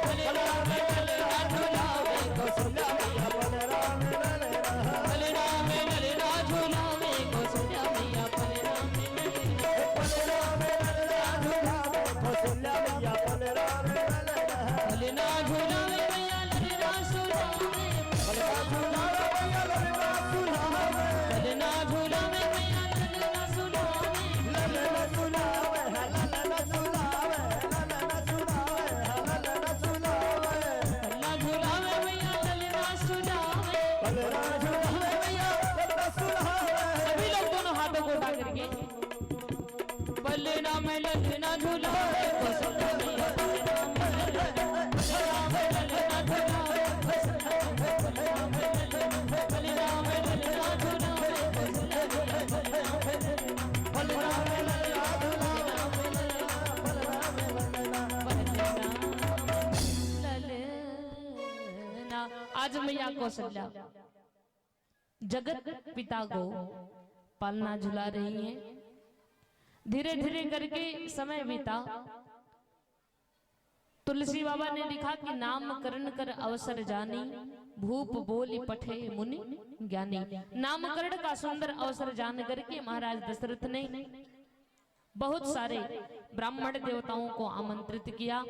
पलना में ललना झूलावे कौसल्या मैया पलना में ललना, पलना में ललना झूलावे कौसल्या मैया पलना में ललना, पलना में ललना झुलावे कौसल्या मैया पलना में ललना, पलना झूलावे मैया ललना सुलावे, पलना झुलावे मैया ललना सुनावे, ललना झूलावे मैया ललना सुलावे, ललना सुनावे ललना सुनावे, ललना सुनावे ललना सुनावे, ललना झूलावे मैया ललना सुलावे, पलना झुलावे मैया ललना सुनावे, सभी लोग दोनों हाथों को उठा करके पलना में ललना झूलावे कौसल्या मैया पलना में ललना, पलना में ललना झूलावे कौसल्या मैया पलना में ललना, पलना में ललना झूलावे कौसल्या मैया पलना में ललना, पलना में ललना झुलावे ललना। आज मैया कौशल्या जगत पिता को पालना झुला रही हैं। धीरे धीरे करके समय बीता। तुलसी बाबा ने लिखा कि नामकरण कर अवसर जानी, भूप बोली पठे मुनि ज्ञानी। नामकरण का सुंदर अवसर जान करके महाराज दशरथ ने बहुत सारे ब्राह्मण देवताओं को आमंत्रित किया।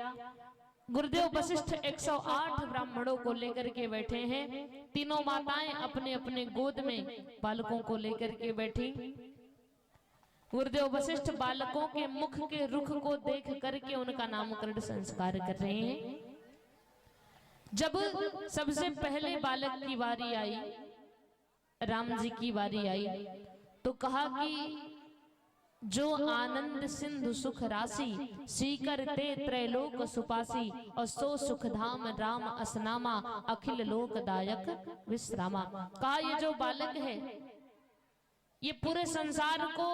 गुरुदेव वशिष्ठ 108 ब्राह्मणों को लेकर के बैठे हैं। तीनों माताएं अपने अपने गोद में बालकों को लेकर के बैठी। गुरुदेव वशिष्ठ बालकों के मुख के रुख को देख करके उनका नामकरण संस्कार कर रहे हैं। जब सबसे पहले बालक की बारी आई, राम जी की बारी आई, तो कहा कि जो आनंद सिंधु सुख राशि, सीकर ते त्रैलोक सुपासी, और सो सुख धाम राम असनामा, अखिल लोकदायक विश्रामा। कहा ये जो बालक है ये पूरे संसार को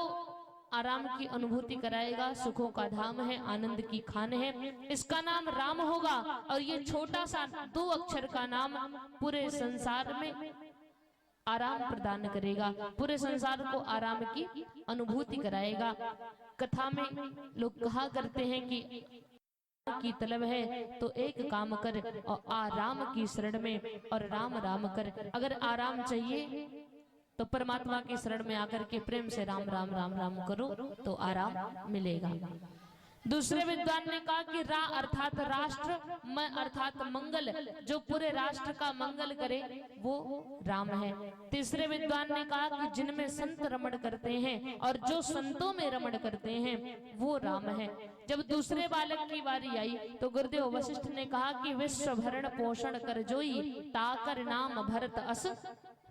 आराम की अनुभूति कराएगा, सुखों का धाम है, आनंद की खान है। इसका नाम राम होगा और ये छोटा सा 2 अक्षर का नाम पूरे संसार में आराम प्रदान करेगा, पूरे संसार को आराम की अनुभूति कराएगा। कथा में लोग कहा करते हैं कि की तलब है तो एक काम कर और आराम की शरण में और राम राम कर। अगर आराम चाहिए तो परमात्मा की शरण में आकर के प्रेम से राम राम राम राम करो तो आराम मिलेगा। दूसरे विद्वान ने कहा कि रा अर्थात राष्ट्र, म अर्थात मंगल, जो पूरे राष्ट्र का मंगल करे वो राम है। तीसरे विद्वान ने कहा कि जिनमें संत रमण करते हैं और जो संतों में रमण करते हैं वो राम है। जब दूसरे बालक की बारी आई तो गुरुदेव वशिष्ठ ने कहा कि विश्व भरण पोषण कर जोई, ताकर नाम भरत अस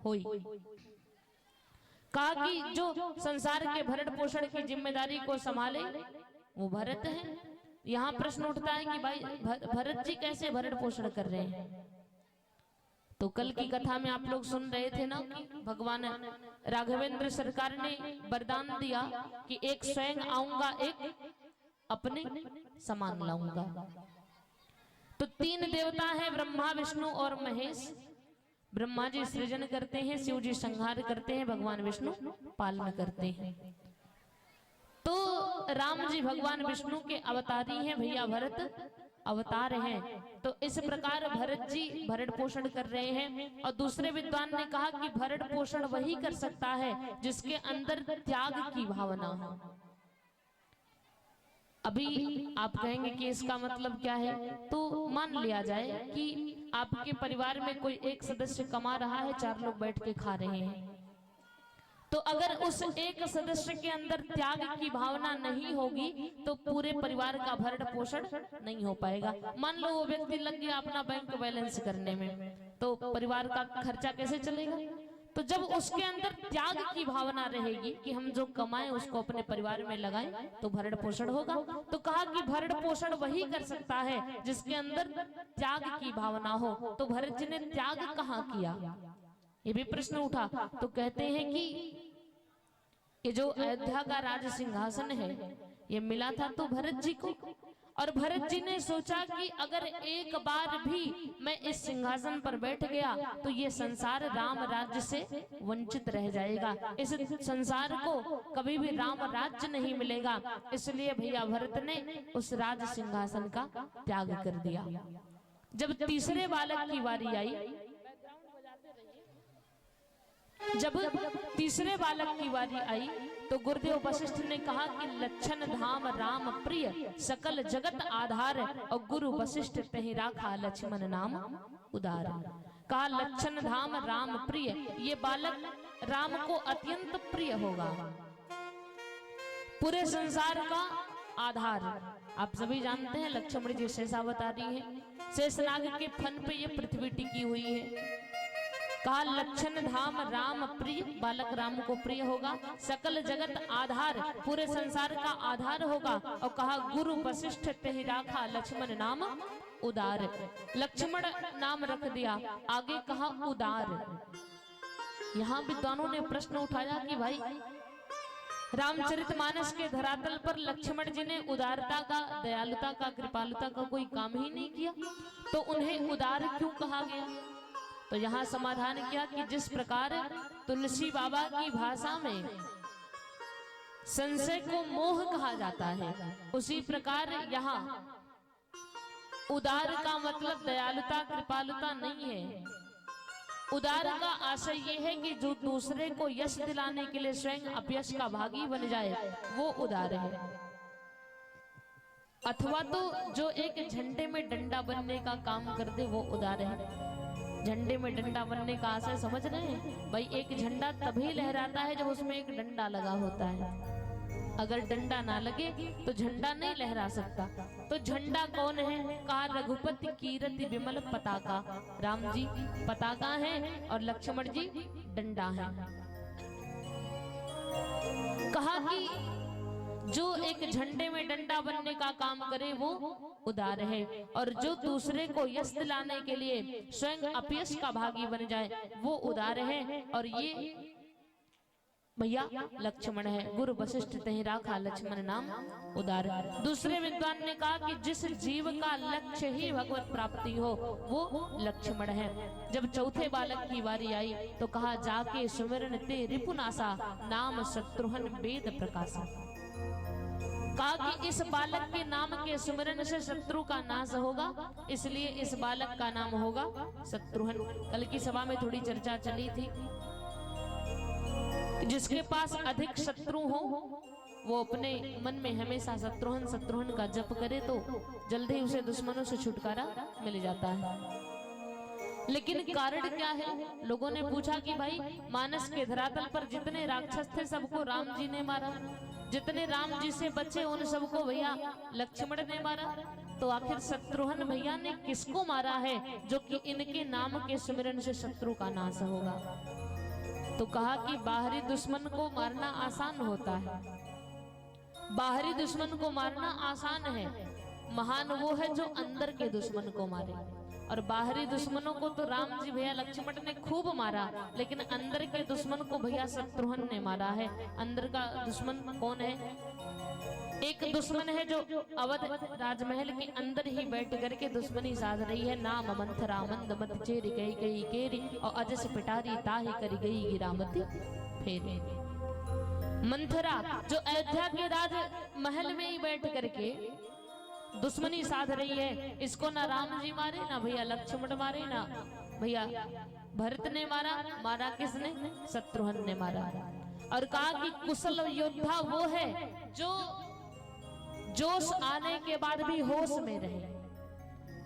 होई। कहा कि जो संसार के भरण पोषण की जिम्मेदारी को संभाले वो भरत है। यहाँ प्रश्न उठता है कि भाई भरत जी कैसे भरण पोषण कर रहे हैं? तो कल की कथा में आप लोग सुन रहे थे ना कि भगवान राघवेंद्र सरकार ने वरदान दिया कि एक स्वयं आऊंगा, एक अपने समान लाऊंगा। तो तीन देवता हैं, ब्रह्मा विष्णु और महेश। ब्रह्मा जी सृजन करते हैं, शिव जी संहार करते हैं, भगवान विष्णु पालन करते हैं। तो राम जी भगवान विष्णु के अवतारी हैं, भैया भरत अवतार हैं। तो इस प्रकार भरत जी भरण पोषण कर रहे हैं। और दूसरे विद्वान ने कहा कि भरण पोषण वही कर सकता है जिसके अंदर त्याग की भावना हो। अभी आप कहेंगे कि इसका मतलब क्या है? तो मान लिया जाए कि आपके परिवार में कोई एक सदस्य कमा रहा है, 4 लोग बैठ के खा रहे हैं। तो अगर उस एक सदस्य के अंदर त्याग की भावना नहीं होगी तो पूरे परिवार का भरण पोषण नहीं हो पाएगा। मान लो वो व्यक्ति लग गया अपना बैंक बैलेंस करने में, तो परिवार का खर्चा कैसे चलेगा? तो जब उसके अंदर त्याग की भावना रहेगी कि हम जो कमाएं उसको अपने परिवार में लगाएं तो भरण पोषण होगा। तो कहा कि भरण पोषण वही कर सकता है जिसके अंदर त्याग की भावना हो। तो भरत जी ने त्याग कहाँ किया, ये भी प्रश्न उठा। तो कहते हैं कि ये जो अयोध्या का राज सिंहासन है ये मिला था तो भरत जी को, और भरत जी ने सोचा कि अगर एक बार भी मैं इस सिंहासन पर बैठ गया तो ये संसार राम राज्य से वंचित रह जाएगा, इस संसार को कभी भी राम राज्य नहीं मिलेगा। इसलिए भैया भरत ने उस राज सिंहासन का त्याग कर दिया। जब तीसरे बालक की बारी आई, जब तीसरे बालक की बारी आई तो गुरुदेव वशिष्ठ ने कहा कि लक्षण धाम राम प्रिय, सकल जगत आधार, और गुरु वशिष्ठ तहि राखा लक्ष्मण नाम उदार। कहा लक्षण धाम राम प्रिय, ये बालक राम को अत्यंत प्रिय होगा, पूरे संसार का आधार। आप सभी जानते हैं लक्ष्मण जी शेषावतारी है, शेषनाग के फन पे ये पृथ्वी टिकी हुई है। कहा लक्षण धाम राम प्रिय, बालक राम को प्रिय होगा, सकल जगत आधार, पूरे संसार का आधार होगा। और कहा गुरु वशिष्ठ तहि राखा लक्ष्मण नाम उदार, लक्ष्मण नाम रख दिया, आगे कहा उदार। यहाँ विद्वानों ने प्रश्न उठाया कि भाई रामचरितमानस के धरातल पर लक्ष्मण जी ने उदारता का, दयालुता का, कृपालुता का कोई काम ही नहीं किया, तो उन्हें उदार क्यों कहा गया? तो यहाँ समाधान किया कि जिस प्रकार तुलसी बाबा की भाषा में संशय को मोह कहा जाता है, उसी प्रकार यहाँ उदार का मतलब दयालुता कृपालुता नहीं है। उदार का आशय ये है कि जो दूसरे को यश दिलाने के लिए स्वयं अपयश का भागी बन जाए वो उदार है। अथवा तो जो एक झंडे में डंडा बनने का काम कर दे वो उदार है। झंडे में डंडा बनने का आशय समझ रहे हैं भाई? एक झंडा तभी लहराता है जब उसमें एक डंडा लगा होता है, अगर डंडा ना लगे तो झंडा नहीं लहरा सकता। तो झंडा कौन है? कहा रघुपति कीरति विमल पताका, राम जी पताका है और लक्ष्मण जी डंडा है। कहा कि जो एक झंडे में डंडा बनने का काम करे वो उदार है, और जो दूसरे को यश दिलाने के लिए स्वयं अपयश का भागी बन जाए वो उदार है। और ये भैया लक्ष्मण है। गुरु वशिष्ठ तहि राखा लक्ष्मण नाम उदार। दूसरे विद्वान ने कहा कि जिस जीव का लक्ष्य ही भगवत प्राप्ति हो वो लक्ष्मण है। जब चौथे बालक की बारी आई तो कहा जाके सुमिरन ते रिपुनासा नाम शत्रुघ्न वेद प्रकाशा। कहा कि इस बालक के नाम के सुमिरन से शत्रु का नाश होगा, इसलिए इस बालक का नाम होगा शत्रुघ्न। कल की सभा में थोड़ी चर्चा चली थी, जिसके पास अधिक शत्रु हो वो अपने मन में हमेशा शत्रुघ्न शत्रुघ्न का जप करे तो जल्दी उसे दुश्मनों से छुटकारा मिल जाता है। लेकिन कारण क्या है? लोगों ने पूछा कि भाई मानस के धरातल पर जितने राक्षस थे सबको राम जी ने मारा, जितने राम जी से बचे उन सबको भैया लक्ष्मण ने मारा, तो आखिर शत्रुघ्न भैया ने किसको मारा है जो कि इनके नाम के सुमिरन से शत्रु का नाश होगा? तो कहा कि बाहरी दुश्मन को मारना आसान होता है, बाहरी दुश्मन को मारना आसान है, महान वो है जो अंदर के दुश्मन को मारे। और बाहरी दुश्मनों को तो राम जी भैया लक्ष्मण ने खूब मारा, लेकिन अंदर के दुश्मन को भैया शत्रुघ्न ने मारा है। अंदर का दुश्मन कौन है? एक दुश्मन है जो अवध राजमहल के अंदर ही बैठ करके दुश्मनी साध रही है। नाम मंथरा मंद मत चेरी गई गई केरी और अजस पिटारी ताही करी गई गिरामती फेरी। मंथरा जो अयोध्या के राजमहल में ही बैठ करके दुश्मनी साध रही है, इसको ना राम जी मारे, ना भैया लक्ष्मण मारे, ना भैया भरत ने मारा। मारा किसने? शत्रुघ्न ने मारा। और कहा कि कुशल योद्धा वो है जो जोश आने के बाद भी होश में रहे।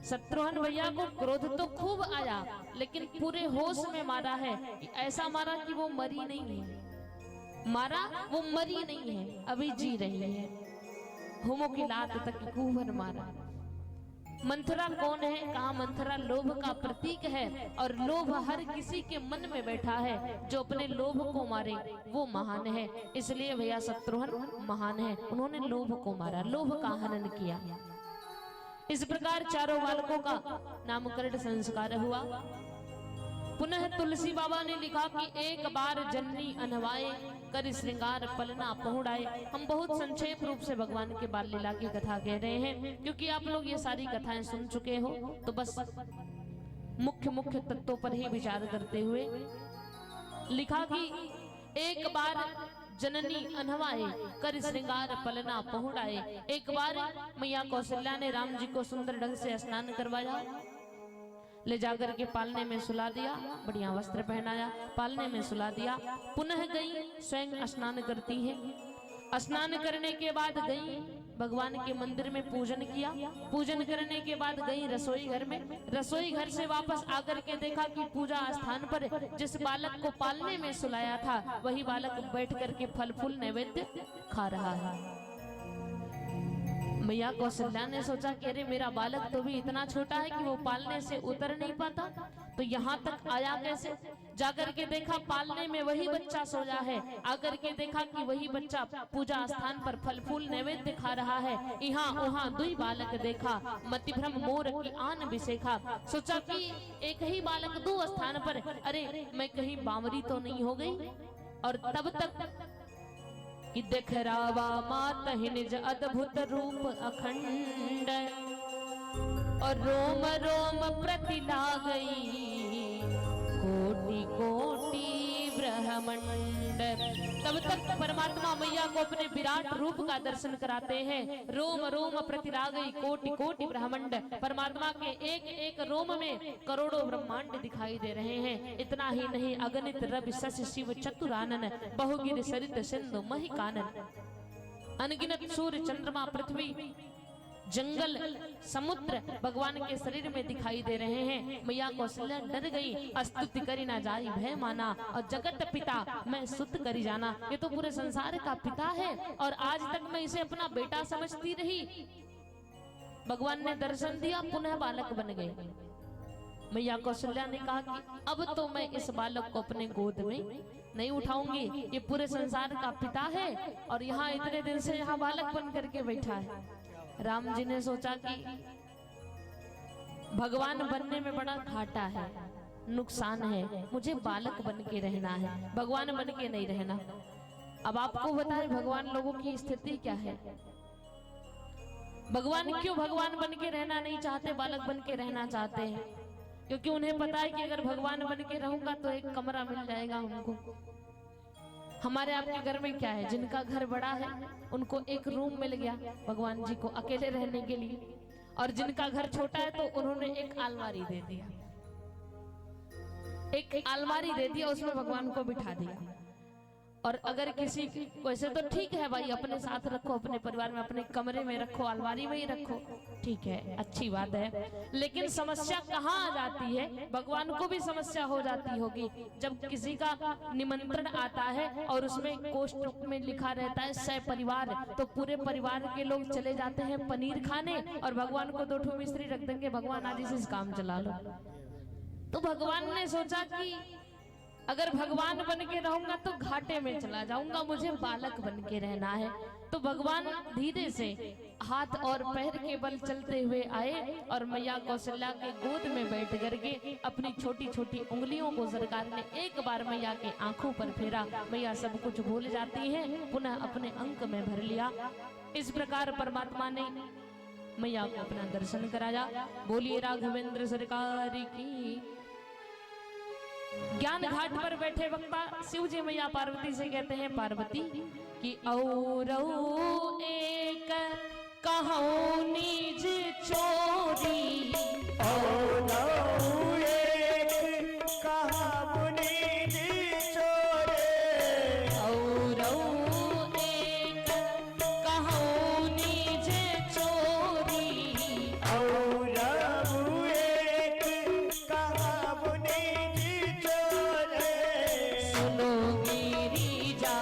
शत्रुघ्न भैया को क्रोध तो खूब आया, लेकिन पूरे होश में मारा है। ऐसा मारा कि वो मरी नहीं है, मारा वो मरी नहीं है, अभी जी रही है। होमो की लात तक कुहर मारा। मंथरा कौन है? कहा मंथरा लोभ का प्रतीक है, और लोभ हर किसी के मन में बैठा है। जो अपने लोभ को मारे वो महान है, इसलिए भैया शत्रुघ्न महान है। उन्होंने लोभ को मारा, लोभ का हनन किया। इस प्रकार चारों बालकों का नामकरण संस्कार हुआ। पुनः तुलसी बाबा ने लिखा कि एक बार जननी अनवाए कर श्रृंगार पलना पहुड़ाए। हम बहुत संक्षेप रूप से भगवान के बाल लीला की कथा कह रहे हैं, क्योंकि आप लोग ये सारी कथाएं सुन चुके हो, तो बस मुख्य मुख्य तत्वों पर ही विचार करते हुए लिखा कि एक बार जननी अनवाए कर श्रृंगार पलना पहुड़ाए। एक बार मैया कौशल्या ने राम जी को सुंदर ढंग से स्नान करवाया, ले जाकर के पालने में सुला दिया, बढ़िया वस्त्र पहनाया, पालने में सुला दिया। पुनः गई स्वयं स्नान करती है। स्नान करने के बाद गई भगवान के मंदिर में पूजन किया। पूजन करने के बाद गई रसोई घर में। रसोई घर से वापस आकर के देखा कि पूजा स्थान पर जिस बालक को पालने में सुलाया था वही बालक बैठ करके फल फूल नैवेद्य खा रहा है। मैया कौशल्या ने सोचा कि अरे मेरा बालक तो भी इतना छोटा है कि वो पालने से उतर नहीं पाता, तो यहाँ तक आया कैसे? जाकर के देखा पालने में वही बच्चा सोया है। आकर के देखा कि वही बच्चा पूजा स्थान पर फल फूल नैवेद्य खा रहा है। यहाँ वहाँ दुई बालक देखा, मतिभ्रम मोर की आन बिसेखा। सोचा कि एक ही बालक दो स्थान पर, अरे मैं कहीं बावरी तो नहीं हो गई? और तब तक कि देख रावा मात ही निज अद्भुत रूप अखंड, और रोम रोम प्रतिला गई कोटि कोटि ब्रह्मांड। तब तक परमात्मा मैया को अपने विराट रूप का दर्शन कराते हैं। रोम रोम प्रतिला गई कोटि कोटि ब्रह्मांड। परमात्मा के एक एक रोम में करोड़ों ब्रह्मांड दिखाई दे रहे हैं। इतना ही नहीं, अगणित रवि शशि शिव चतुरानन, बहुगिर सरित सिंधु मही कानन। अनगिनत सूर्य चंद्रमा पृथ्वी जंगल समुद्र भगवान के शरीर में दिखाई दे रहे हैं। मैया कौशल्या डर गई, स्तुति करी ना जाई भय माना, और जगत पिता मैं सुत करी जाना। ये तो पूरे संसार का पिता है और आज तक मैं इसे अपना बेटा समझती रही। भगवान ने दर्शन दिया, पुनः बालक बन गए। मैया कौशल्या ने कहा कि अब तो मैं इस बालक को अपने गोद में नहीं उठाऊंगी, ये पूरे संसार का पिता है और यहाँ इतने दिन से यहाँ बालक बन करके बैठा है। राम जी ने सोचा कि भगवान बनने में बड़ा घाटा है, नुकसान है, मुझे बालक बन के रहना है, भगवान बन के नहीं रहना। अब आपको बताएं भगवान लोगों की स्थिति क्या है। भगवान क्यों भगवान बन के रहना नहीं चाहते, बालक बन के रहना चाहते हैं? क्योंकि उन्हें पता है कि अगर भगवान बन के रहूंगा तो एक कमरा मिल जाएगा हमको। हमारे आपके घर में क्या है, जिनका घर बड़ा है उनको एक रूम मिल गया भगवान जी को अकेले रहने के लिए, और जिनका घर छोटा है तो उन्होंने एक अलमारी दे दिया, एक अलमारी दे दिया, उसमें भगवान को बिठा दिया। और अगर किसी वैसे तो ठीक है भाई, अपने साथ रखो, अपने परिवार में, अपने कमरे में रखो, अलमारी में ही रखो, ठीक है, अच्छी बात है। लेकिन समस्या कहाँ आ जाती है, भगवान को भी समस्या हो जाती होगी जब किसी का निमंत्रण आता है और उसमें कोष्ठ में लिखा रहता है सपरिवार, तो पूरे परिवार के लोग चले जाते हैं पनीर खाने और भगवान को 2 ठो मिस्त्री रख देंगे, भगवान आज इस काम चला लो। तो भगवान ने सोचा कि अगर भगवान बन के रहूंगा तो घाटे में चला जाऊंगा, मुझे बालक बन के रहना है। तो भगवान धीरे से हाथ और पैर के बल चलते हुए आए और मैया कौशल्या के गोद में बैठ करके अपनी छोटी छोटी उंगलियों को सरकार ने एक बार मैया के आंखों पर फेरा। मैया सब कुछ भूल जाती है, पुनः अपने अंक में भर लिया। इस प्रकार परमात्मा ने मैया को अपना दर्शन कराया। बोलिए राघवेंद्र सरकार की। ज्ञान घाट पर बैठे वक्ता शिव जी मैया पार्वती से कहते हैं, पार्वती कि और एक कहूँ निज चोरी, और एक कहूँ निज चोरी, और एक कहूँ निज चोरी, और एक कहूँ निज चोरी। सुनो गिरी जा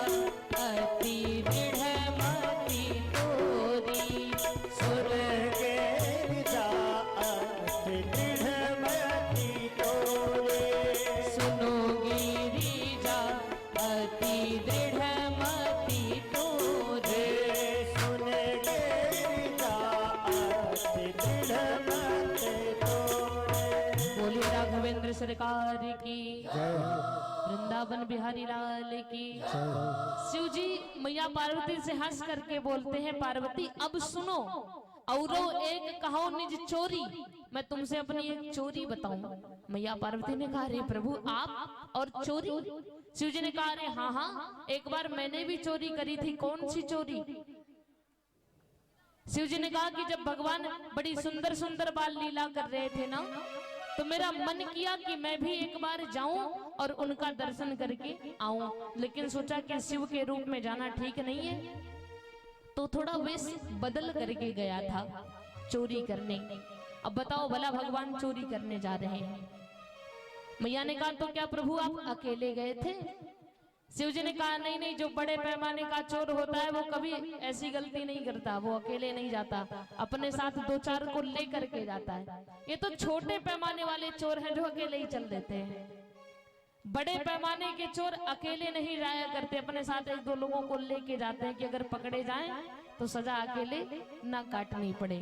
अति दृढ़ मति तोरी, सुर के जात दृढ़ मति तोरे। सुनो गिरी जा अति दृढ़ मति तोरे। सुन गे जात दृढ़ मति तोरे। बोलिए राघवेंद्र सरकार की, वृंदावन बिहारी लाल की। शिव जी मैया पार्वती से हंस करके बोलते हैं, पार्वती अब सुनो, औरो एक कहो निज चोरी, मैं तुमसे अपनी एक चोरी बताऊं। मैया पार्वती ने कहा, अरे प्रभु आप और चोरी? शिव जी ने कहा, अरे हाँ हाँ, एक बार मैंने भी चोरी करी थी। कौन सी चोरी? शिव जी ने कहा कि जब भगवान बड़ी सुंदर सुंदर बाल लीला कर रहे थे ना, तो मेरा मन किया कि मैं भी एक बार जाऊं और उनका दर्शन करके आऊं, लेकिन सोचा कि शिव के रूप में जाना ठीक नहीं है, तो थोड़ा वेश बदल करके गया था चोरी करने। अब बताओ भला भगवान चोरी करने जा रहे हैं। मैया ने कहा, तो क्या प्रभु आप अकेले गए थे? शिव जी ने कहा, नहीं नहीं, जो बड़े पैमाने का चोर होता है वो कभी ऐसी गलती नहीं करता, वो अकेले नहीं जाता, अपने साथ 2-4 को लेकर के जाता है। ये तो छोटे पैमाने वाले चोर हैं जो अकेले ही चल देते हैं। बड़े पैमाने के चोर अकेले नहीं जाया करते, अपने साथ 1-2 लोगों को लेके जाते हैं कि अगर पकड़े जाएं तो सजा अकेले ना काटनी पड़े।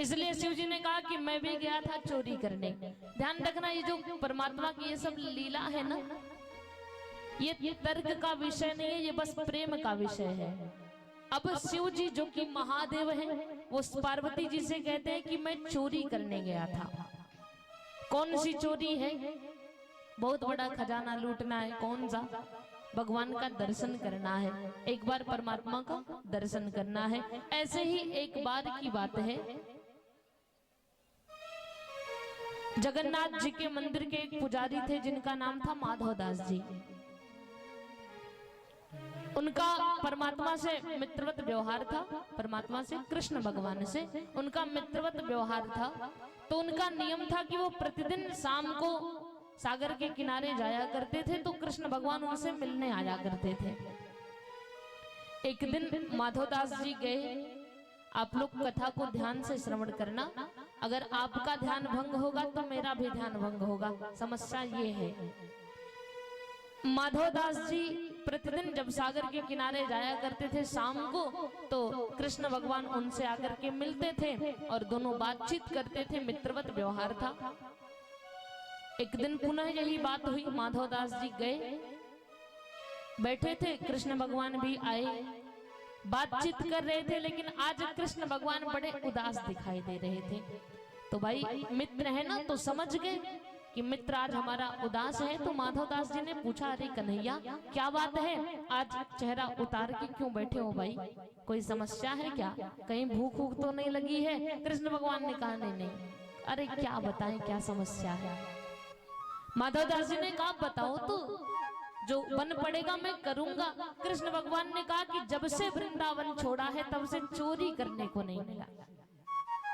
इसलिए शिव जी ने कहा कि मैं भी गया था चोरी करने। ध्यान रखना, ये जो परमात्मा की ये सब लीला है ना, ये तर्क का विषय नहीं है, ये बस प्रेम का विषय है। अब शिव जी जो कि महादेव हैं, वो पार्वती जी से कहते हैं कि मैं चोरी करने गया था। कौन सी चोरी है? बहुत बड़ा खजाना लूटना है। कौन सा? भगवान का दर्शन करना है, एक बार परमात्मा का दर्शन करना है। ऐसे ही एक बार की बात है, जगन्नाथ जी के मंदिर के एक पुजारी थे जिनका नाम था माधवदास जी। उनका परमात्मा से मित्रवत व्यवहार था, परमात्मा से, कृष्ण भगवान से उनका मित्रवत व्यवहार था। तो उनका नियम था कि वो प्रतिदिन शाम को सागर के किनारे जाया करते थे, तो कृष्ण भगवान उनसे मिलने आया करते थे। एक दिन माधवदास जी गए। आप लोग कथा को ध्यान से श्रवण करना, अगर आपका ध्यान भंग होगा तो मेरा भी ध्यान भंग होगा। समस्या ये है, माधवदास जी प्रतिदिन जब सागर के किनारे जाया करते थे शाम को, तो कृष्ण भगवान उनसे आकर के मिलते थे और दोनों बातचीत करते थे, मित्रवत व्यवहार था। एक दिन पुनः यही बात हुई, माधवदास जी गए बैठे थे, कृष्ण भगवान भी आए, बातचीत कर रहे थे, लेकिन आज कृष्ण भगवान बड़े उदास दिखाई दे रहे थे। तो भाई मित्र है ना, तो समझ गए कि मित्र आज हमारा उदास है। तो माधवदास जी ने पूछा, अरे कन्हैया क्या बात है, आज चेहरा उतार के क्यों बैठे हो भाई, कोई समस्या है क्या, कहीं भूख भूख तो नहीं लगी है? कृष्ण भगवान ने कहा, नहीं नहीं। अरे क्या बताएं, क्या समस्या है? माधवदास जी ने कहा, बताओ तो, जो बन पड़ेगा मैं करूंगा। कृष्ण भगवान ने कहा कि जब से वृंदावन छोड़ा है तब से चोरी करने को नहीं मिला।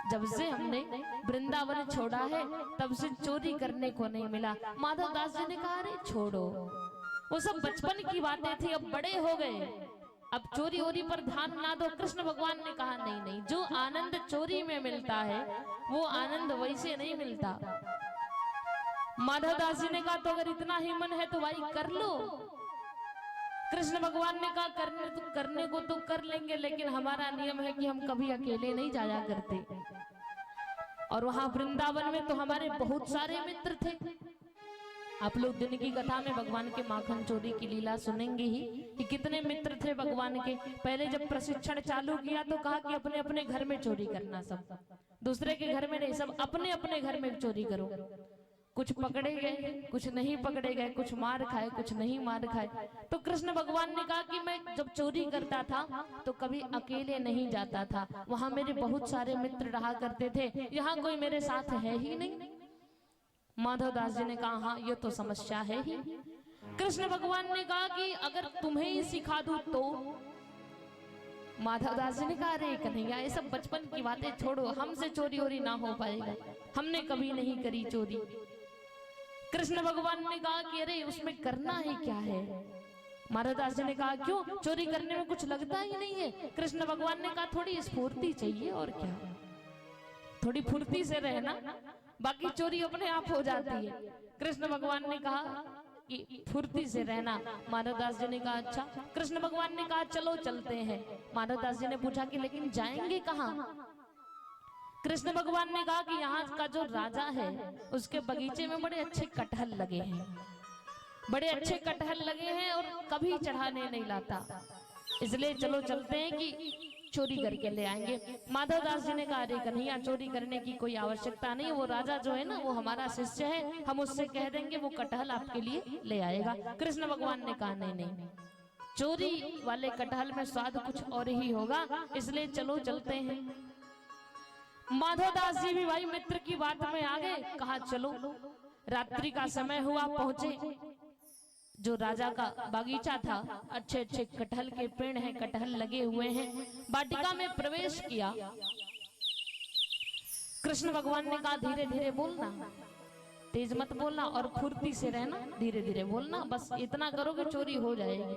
जब से हमने वृंदावन छोड़ा है तब से चोरी करने को नहीं मिला। माधवदास जी ने कहा, अरे छोड़ो, वो सब बचपन की बातें थी, अब बड़े हो गए, अब चोरी वोरी पर ध्यान ना दो। कृष्ण भगवान ने कहा, नहीं नहीं, जो आनंद चोरी में मिलता है वो आनंद वैसे नहीं मिलता। माधवदास जी ने कहा, तो अगर इतना ही मन है तो भाई कर लो। कृष्ण भगवान ने कहा, करने को तो कर लेंगे, लेकिन हमारा नियम है कि हम कभी अकेले नहीं जाया करते। और वहां वृंदावन में तो हमारे बहुत सारे मित्र थे। आप लोग दिन की कथा में भगवान के माखन चोरी की लीला सुनेंगे ही कि कितने मित्र थे भगवान के। पहले जब प्रशिक्षण चालू किया तो कहा कि अपने अपने घर में चोरी करना, सब दूसरे के घर में नहीं, सब अपने अपने घर में चोरी करो। कुछ पकड़े गए, कुछ नहीं पकड़े गए, कुछ मार खाए, कुछ नहीं मार खाए। तो कृष्ण भगवान ने कहा कि मैं जब चोरी करता था तो कभी अकेले नहीं जाता था, वहां मेरे बहुत सारे मित्र रहा करते थे, यहाँ कोई मेरे साथ है ही नहीं। माधवदास जी ने कहा, हाँ ये तो समस्या है ही। कृष्ण भगवान ने कहा कि अगर तुम्हें ही सिखा दूं तो? माधवदास जी ने कहा, अरे कन्हैया ये सब बचपन की बातें छोड़ो, हमसे चोरी वोरी ना हो पाएगा, हमने कभी नहीं करी चोरी। कृष्ण भगवान ने कहा कि अरे उसमें करना ही क्या है? माधवदास जी ने कहा, क्यों, चोरी करने में कुछ लगता ही नहीं है? कृष्ण भगवान ने कहा, थोड़ी स्फूर्ति चाहिए, और क्या, थोड़ी फुर्ती से रहना, बाकी चोरी अपने आप हो जाती है। कृष्ण भगवान ने कहा कि फुर्ती से रहना। माधवदास जी ने कहा, अच्छा। कृष्ण भगवान ने कहा, चलो चलते हैं। माधवदास जी ने पूछा कि लेकिन जाएंगे कहाँ? कृष्ण भगवान ने कहा कि यहाँ का जो राजा है उसके बगीचे में बड़े अच्छे कटहल लगे हैं, बड़े अच्छे कटहल लगे हैं, और कभी चढ़ाने नहीं लाता, इसलिए चलो चलते हैं कि चोरी करके ले आएंगे। माधवदास जी ने कहा, अरे कन्हैया चोरी करने की कोई आवश्यकता नहीं, वो राजा जो है ना वो हमारा शिष्य है, हम उससे कह देंगे वो कटहल आपके लिए ले आएगा। कृष्ण भगवान ने कहा, नहीं नहीं, चोरी वाले कटहल में स्वाद कुछ और ही होगा, इसलिए चलो चलते हैं। माधवदास जी भी भाई मित्र की बात में आ गए, कहा चलो। रात्रि का समय हुआ, पहुंचे जो राजा का बागीचा था, अच्छे अच्छे कटहल के पेड़ हैं, कटहल लगे हुए हैं। वाटिका में प्रवेश किया। कृष्ण भगवान ने कहा, धीरे धीरे बोलना, तेज मत बोलना, और फुर्ती से रहना, धीरे धीरे बोलना, बस इतना करोगे चोरी हो जाएगी।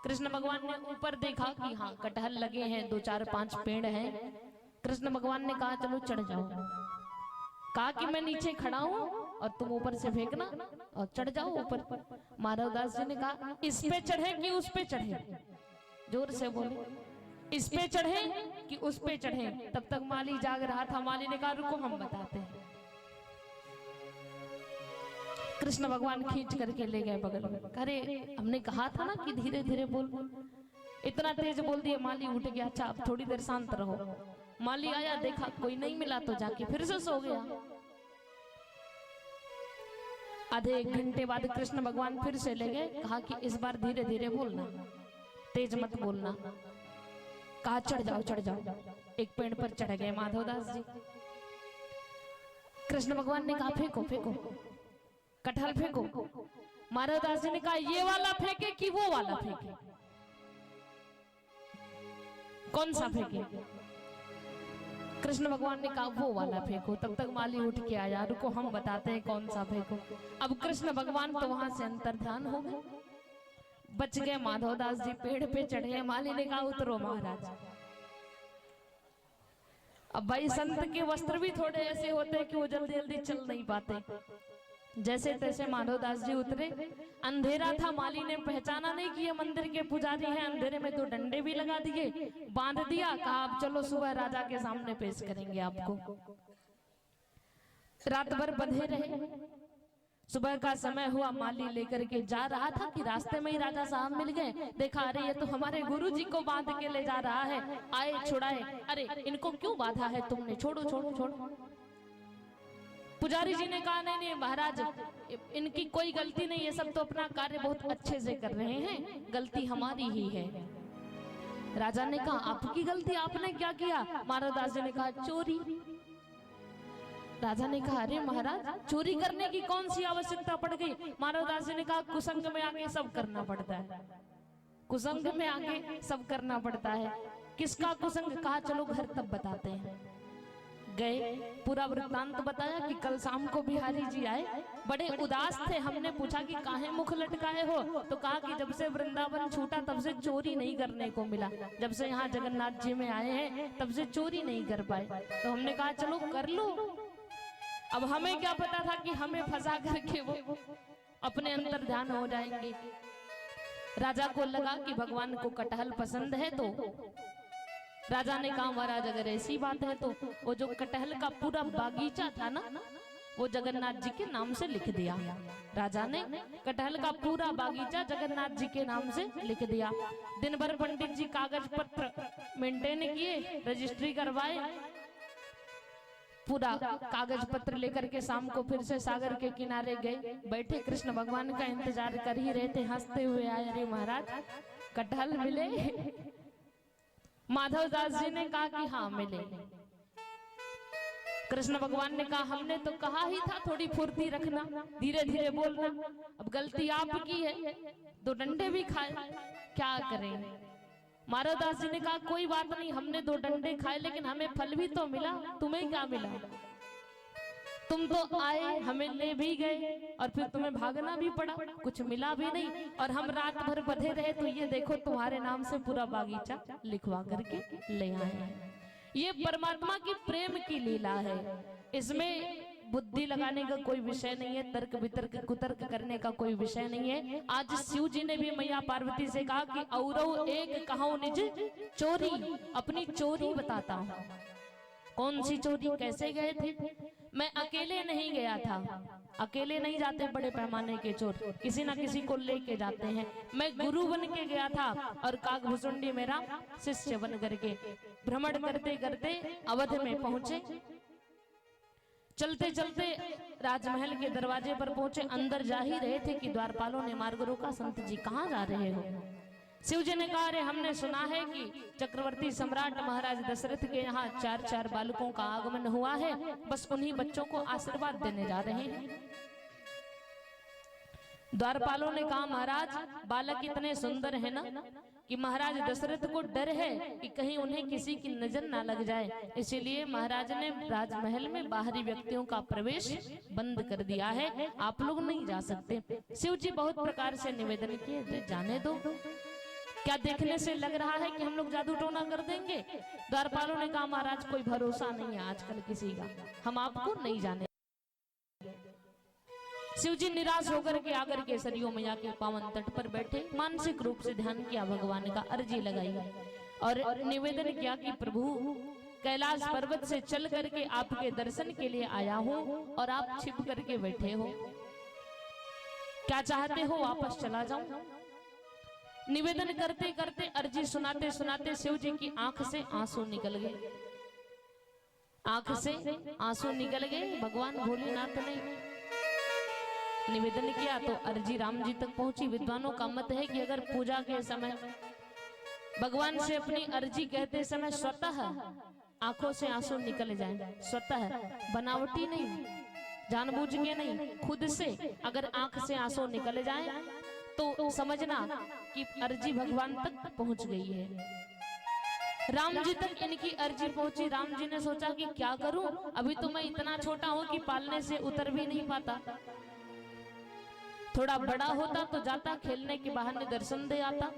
कृष्ण भगवान ने ऊपर देखा कि हाँ कटहल लगे हैं, 2 4 5 पेड़ हैं। कृष्ण भगवान ने कहा, चलो चढ़ जाओ। कहा कि मैं नीचे खड़ा हूं और तुम ऊपर से फेंकना और चढ़ जाओ ऊपर। माधवदास जी ने कहा, इस पे चढ़े कि उस पे चढ़े? जोर से बोले, इस पे चढ़े कि उस पे चढ़े? तब तक माली जाग रहा था। माली ने कहा, रुको हम बताते हैं। कृष्ण भगवान खींच करके ले गए बगल में। अरे हमने कहा था ना कि धीरे धीरे बोल, इतना तेज बोल दिया। माली उठ गया, अच्छा अब थोड़ी देर शांत रहो। माली आया, देखा कोई नहीं मिला तो जाके फिर से सो गया। आधे 1 घंटे बाद कृष्ण भगवान फिर से ले गए, कहा कि इस बार धीरे धीरे बोलना, तेज मत बोलना। कहा चढ़ जाओ चढ़ जाओ। एक पेड़ पर चढ़ गए माधवदास जी। कृष्ण भगवान ने कहा, फेंको फेंको, कटहल फेंको। माधवदास जी ने कहा, ये वाला फेंके कि वो वाला फेंके? कौन सा फेंके? कृष्ण भगवान ने कहा, वो वाला फेंको। तब तक माली उठ के आया, रुको हम बताते हैं कौन सा फेंको। अब कृष्ण भगवान तो वहां से अंतर्ध्यान हो गए, बच गए। माधवदास जी पेड़ पे चढ़े। माली ने कहा, उतरो महाराज। अब भाई संत के वस्त्र भी थोड़े ऐसे होते हैं कि वो जल्दी जल्दी चल नहीं पाते। जैसे तैसे माधवदास जी उतरे। अंधेरा था, माली ने पहचाना नहीं कि ये मंदिर के पुजारी हैं। अंधेरे में 2 डंडे भी लगा दिए, बांध दिया। कहा, अब चलो सुबह राजा के सामने पेश करेंगे आपको। रात भर बंधे रहे। सुबह का समय हुआ, माली लेकर के जा रहा था कि रास्ते में ही राजा साहब मिल गए। देखा अरे ये तो हमारे गुरुजी को बांध के ले जा रहा है, आए छुड़ाए। अरे इनको क्यों बांधा है तुमने, छोड़ो छोड़ो छोड़ो। पुजारी जी ने कहा नहीं नहीं महाराज, इनकी कोई गलती नहीं, ये सब तो अपना कार्य बहुत अच्छे से कर रहे हैं, गलती हमारी ही है। राजा ने कहा आपकी गलती, आपने क्या किया? माधवदास जी ने कहा चोरी। राजा ने कहा अरे महाराज चोरी करने की कौन सी आवश्यकता पड़ गई? माधवदास जी ने कहा कुसंग में आगे सब करना पड़ता है, कुसंग में आगे सब करना पड़ता है। किसका कुसंग? कहा चलो घर तब बताते हैं। गए, पूरा वृत्तांत बताया कि कल शाम को बिहारी जी आए, बड़े उदास थे। हमने पूछा कि काहे मुख लटकाए हो? तो कहा कि जब से वृंदावन छूटा तब से चोरी नहीं करने को मिला, जब से यहाँ जगन्नाथ जी में आए हैं तब से चोरी नहीं कर पाए। तो हमने कहा चलो कर लो। अब हमें क्या पता था कि हमें फंसा करके वो अपने अंतर ध्यान हो जाएंगे। राजा को लगा कि भगवान को कटहल पसंद है, तो राजा ने कहा महाराज अगर ऐसी बात है तो वो जो कटहल का पूरा बागीचा था ना, वो जगन्नाथ जी के नाम से लिख दिया। राजा ने कटहल का पूरा बागीचा जगन्नाथ जी के नाम से लिख दिया। दिन भर पंडित जी कागज पत्र मेंटेन किए, रजिस्ट्री करवाए, पूरा कागज पत्र लेकर के शाम को फिर से सागर के किनारे गए। बैठे कृष्ण भगवान का इंतजार कर ही रहे थे, हंसते हुए आए, अरे महाराज कटहल मिले? माधवदास जी ने कहा कि हाँ मिले। कृष्ण भगवान ने कहा हमने तो कहा ही था थोड़ी फुर्ती रखना, धीरे धीरे बोलना, अब गलती आपकी है, दो डंडे भी खाए, क्या करें? माधवदास जी ने कहा कोई बात नहीं, हमने दो डंडे खाए लेकिन हमें फल भी तो मिला, तुम्हें क्या मिला? तुम तो आए, हमें ले भी गए और फिर तुम्हें भागना भी पड़ा, कुछ मिला भी नहीं, और हम रात भर बंधे रहे तो ये देखो तुम्हारे नाम से पूरा बागीचा लिखवा करके ले आए हैं। ये परमात्मा की प्रेम की लीला है, इसमें बुद्धि लगाने का कोई विषय नहीं है, तर्क वितर्क कुतर्क करने का कोई विषय नहीं है। आज शिव जी ने भी मैया पार्वती से कहा कि औरव एक कहो निज चोरी, अपनी चोरी बताता हूँ। कौन सी चोरी, कैसे गए थे? मैं अकेले नहीं गया था, अकेले नहीं जाते बड़े पैमाने के चोर, किसी ना किसी को लेके जाते हैं। मैं गुरु बन के गया था और कागभूषुंडी मेरा शिष्य बन करके भ्रमण करते करते अवध में पहुंचे। चलते चलते राजमहल के दरवाजे पर पहुंचे, अंदर जा ही रहे थे कि द्वारपालों ने मार्ग रोका, संत जी कहाँ जा रहे हो? शिव जी ने कहा अरे हमने सुना है कि चक्रवर्ती सम्राट महाराज दशरथ के यहाँ 4 बालकों का आगमन हुआ है, बस उन्हीं बच्चों को आशीर्वाद देने जा रहे हैं। द्वारपालों ने कहा महाराज बालक इतने सुंदर है ना कि महाराज दशरथ को डर है कि कहीं उन्हें किसी की नजर ना लग जाए, इसीलिए महाराज ने राजमहल में बाहरी व्यक्तियों का प्रवेश बंद कर दिया है, आप लोग नहीं जा सकते। शिव जी बहुत प्रकार से निवेदन किए, जाने दो, क्या देखने से लग रहा है कि हम लोग जादू टोना कर देंगे? द्वारपालों ने कहा महाराज कोई भरोसा नहीं है आजकल किसी का, हम आपको नहीं जाने। शिव जी निराश होकर के आकर के सरयू मैया के पावन तट पर बैठे, मानसिक रूप से ध्यान किया, भगवान का अर्जी लगाई और निवेदन किया कि प्रभु कैलाश पर्वत से चल करके आपके दर्शन के लिए आया हूँ और आप छिप करके बैठे हो, क्या चाहते हो वापस चला जाऊं? निवेदन करते करते अर्जी सुनाते सुनाते शिव जी की आंख से आंसू निकल गए, आंख से आंसू निकल गए। भगवान भोलेनाथ ने निवेदन किया तो अर्जी राम जी तक पहुंची। विद्वानों का मत है कि अगर पूजा के समय भगवान से अपनी अर्जी कहते समय स्वतः आंखों से आंसू निकल जाए, स्वतः, बनावटी नहीं, जानबूझ के नहीं, खुद से अगर आंख से आंसू निकल जाए तो समझना कि अर्जी भगवान तक पहुंच गई है। राम जी तक इनकी अर्जी पहुंची। राम जी ने सोचा कि क्या करूं, अभी तो मैं इतना छोटा हूं कि पालने से उतर भी नहीं पाता, थोड़ा बड़ा होता तो जाता, खेलने के बहाने दर्शन दे आता।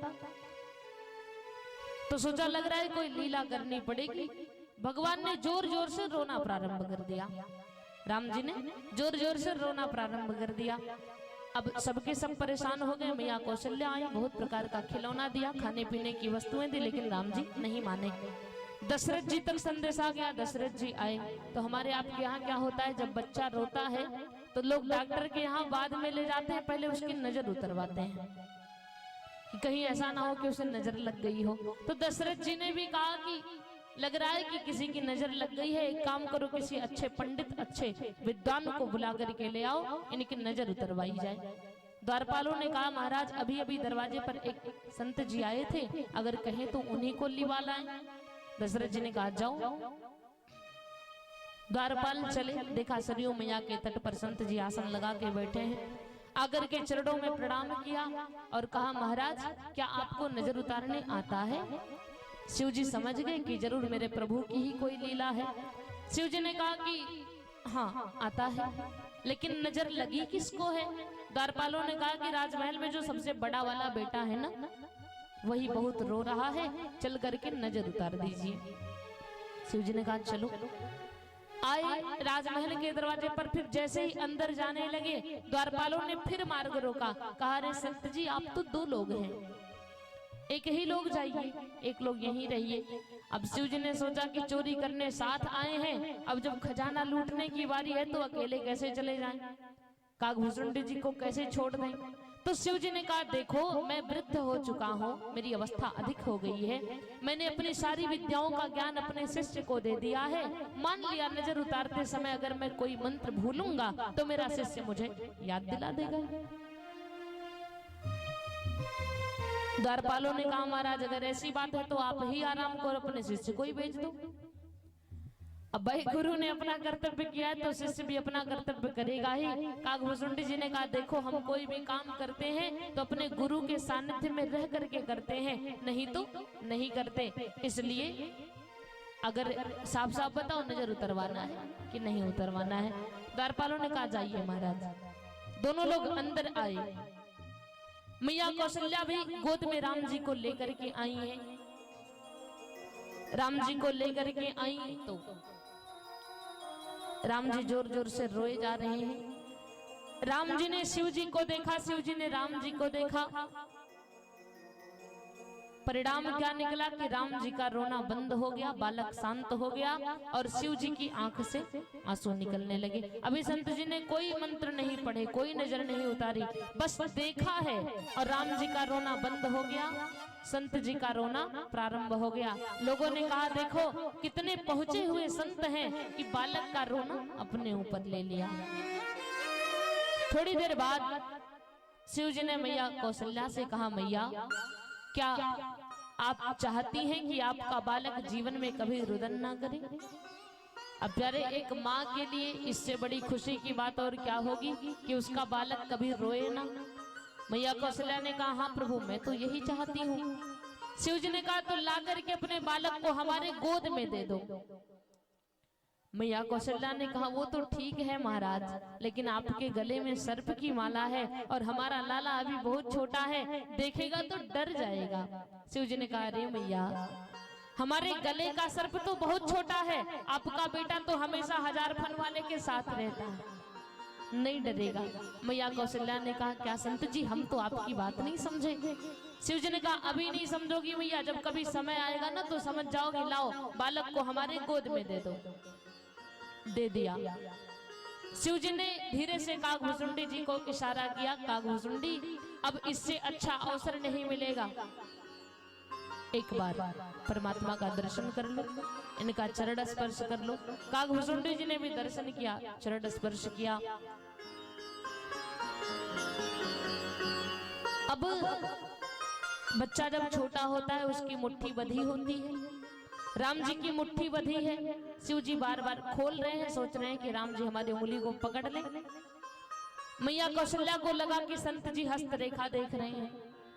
तो सोचा लग रहा है कोई लीला करनी पड़ेगी। भगवान ने जोर जोर से रोना प्रारंभ कर दिया, राम जी ने जोर जोर से रोना प्रारंभ कर दिया। अब सबके सब परेशान हो गए। मैया कौशल्या आई, बहुत प्रकार का खिलौना दिया, खाने पीने की वस्तुएं दी, लेकिन राम जी नहीं माने। दशरथ जी तक संदेश आ गया, दशरथ जी आए। तो हमारे आपके यहाँ क्या होता है, जब बच्चा रोता है तो लोग डॉक्टर के यहाँ बाद में ले जाते हैं, पहले उसकी नजर उतरवाते हैं कि कहीं ऐसा ना हो कि उसे नजर लग गई हो। तो दशरथ जी ने भी कहा कि लग रहा है कि किसी की नजर लग गई है, एक काम करो किसी अच्छे पंडित अच्छे विद्वान को बुला करके ले आओ, इनकी नजर उतरवाई जाए। द्वारपालों ने कहा महाराज अभी अभी दरवाजे पर एक संत जी आए थे, अगर कहें तो उन्हीं को लिवा लाएं। दशरथ जी ने कहा जाओ। द्वारपाल चले, देखा सरयू मैया के तट पर संत जी आसन लगा के बैठे हैं। आकर के चरणों में प्रणाम किया और कहा महाराज क्या आपको नजर उतारने आता है? शिव जी समझ गए कि जरूर मेरे प्रभु की ही कोई लीला है। शिव जी ने कहा कि हाँ आता है, लेकिन नजर लगी किसको है? द्वारपालों ने कहा कि राजमहल में जो सबसे बड़ा वाला बेटा है ना, वही बहुत रो रहा है, चल करके नजर उतार दीजिए। शिव जी ने कहा चलो। आए राजमहल के दरवाजे पर, फिर जैसे ही अंदर जाने लगे द्वारपालों ने फिर मार्ग रोका, कहा अरे संत जी आप तो दो लोग हैं, एक ही लोग जाइए, एक लोग यहीं रहिए। अब शिव जी ने सोचा कि चोरी करने साथ आए हैं, अब जब खजाना लूटने की बारी है तो अकेले कैसे चले जाएं, काकभूषुंडी जी को कैसे छोड़ दें। तो शिव जी ने कहा देखो मैं वृद्ध हो चुका हूँ, मेरी अवस्था अधिक हो गई है, मैंने अपनी सारी विद्याओं का ज्ञान अपने शिष्य को दे दिया है। मान लिया नजर उतारते समय अगर मैं कोई मंत्र भूलूंगा तो मेरा शिष्य मुझे याद दिला देगा। द्वारपालों ने कहा महाराज अगर ऐसी बात है तो आप ही आराम करो, अपने शिष्य को ही भेज दो। अब भाई गुरु ने अपना कर्तव्य किया है तो शिष्य भी अपना कर्तव्य करेगा ही। काकभूषुंडी जी ने कहा देखो हम कोई भी काम करते हैं तो अपने गुरु के सानिध्य में रह करके करते हैं, नहीं तो नहीं करते। इसलिए अगर साफ साफ बताओ नजर उतरवाना है कि नहीं उतरवाना है। द्वारपालों ने कहा जाइए महाराज। दोनों लोग अंदर आए। मैया कौशल्या भी गोद में राम जी को लेकर के आई है। राम जी को लेकर के आई तो राम जी जोर जोर से रोए जा रहे हैं। राम जी ने शिव जी को देखा, शिव जी ने राम जी को देखा। परिणाम क्या निकला कि राम जी का रोना बंद हो गया, बालक शांत हो गया और शिव जी की आंख से आंसू निकलने लगे। अभी संत जी ने कोई मंत्र नहीं पढ़े, कोई नजर नहीं उतारी, बस देखा है और राम जी का रोना बंद हो गया, संत जी का रोना प्रारंभ हो गया। लोगों ने कहा देखो कितने पहुंचे हुए संत हैं कि बालक का रोना अपने ऊपर ले लिया। थोड़ी देर बाद शिव जी ने मैया कौशल्या से कहा मैया क्या आप चाहती हैं कि आपका बालक जीवन में कभी रुदन ना करे? अब प्यारे एक माँ के लिए इससे बड़ी खुशी की बात और क्या होगी कि उसका बालक कभी रोए ना। मैया कौशल्या ने कहा हाँ प्रभु मैं तो यही चाहती हूँ। शिव जी ने कहा तो ला करके अपने बालक को हमारे गोद में दे दो। मैया कौशल्या ने कहा वो तो ठीक है महाराज, लेकिन आपके गले में सर्प की माला है और हमारा लाला अभी बहुत छोटा है, देखेगा तो डर जाएगा। शिव जी ने कहा अरे मैया हमारे गले का सर्प तो बहुत छोटा है, आपका बेटा तो हमेशा 1000 फन वाले के साथ रहता है, नहीं डरेगा। मैया कौशल्या ने कहा क्या संत जी हम तो आपकी बात नहीं समझे। शिव जी ने कहा अभी नहीं समझोगी मैया, जब कभी समय आएगा ना तो समझ जाओगी। लाओ बालक को हमारे गोद में दे दो। दे दिया। शिव जी ने धीरे से काकभूषुंडी जी को इशारा किया, काकभूषुंडी अब इससे अच्छा अवसर नहीं मिलेगा, एक बार परमात्मा का दर्शन कर लो, इनका चरण स्पर्श कर लो। काकभूषुंडी जी ने भी दर्शन किया, चरण स्पर्श किया। अब बच्चा जब छोटा होता है उसकी मुट्ठी बंधी होती है, राम जी की मुट्ठी बंधी है। शिव जी बार बार खोल रहे हैं, सोच रहे हैं कि राम जी हमारी उंगली को पकड़ ले। मैया कौशल्या को लगा कि संत जी हस्तरेखा देख रहे हैं,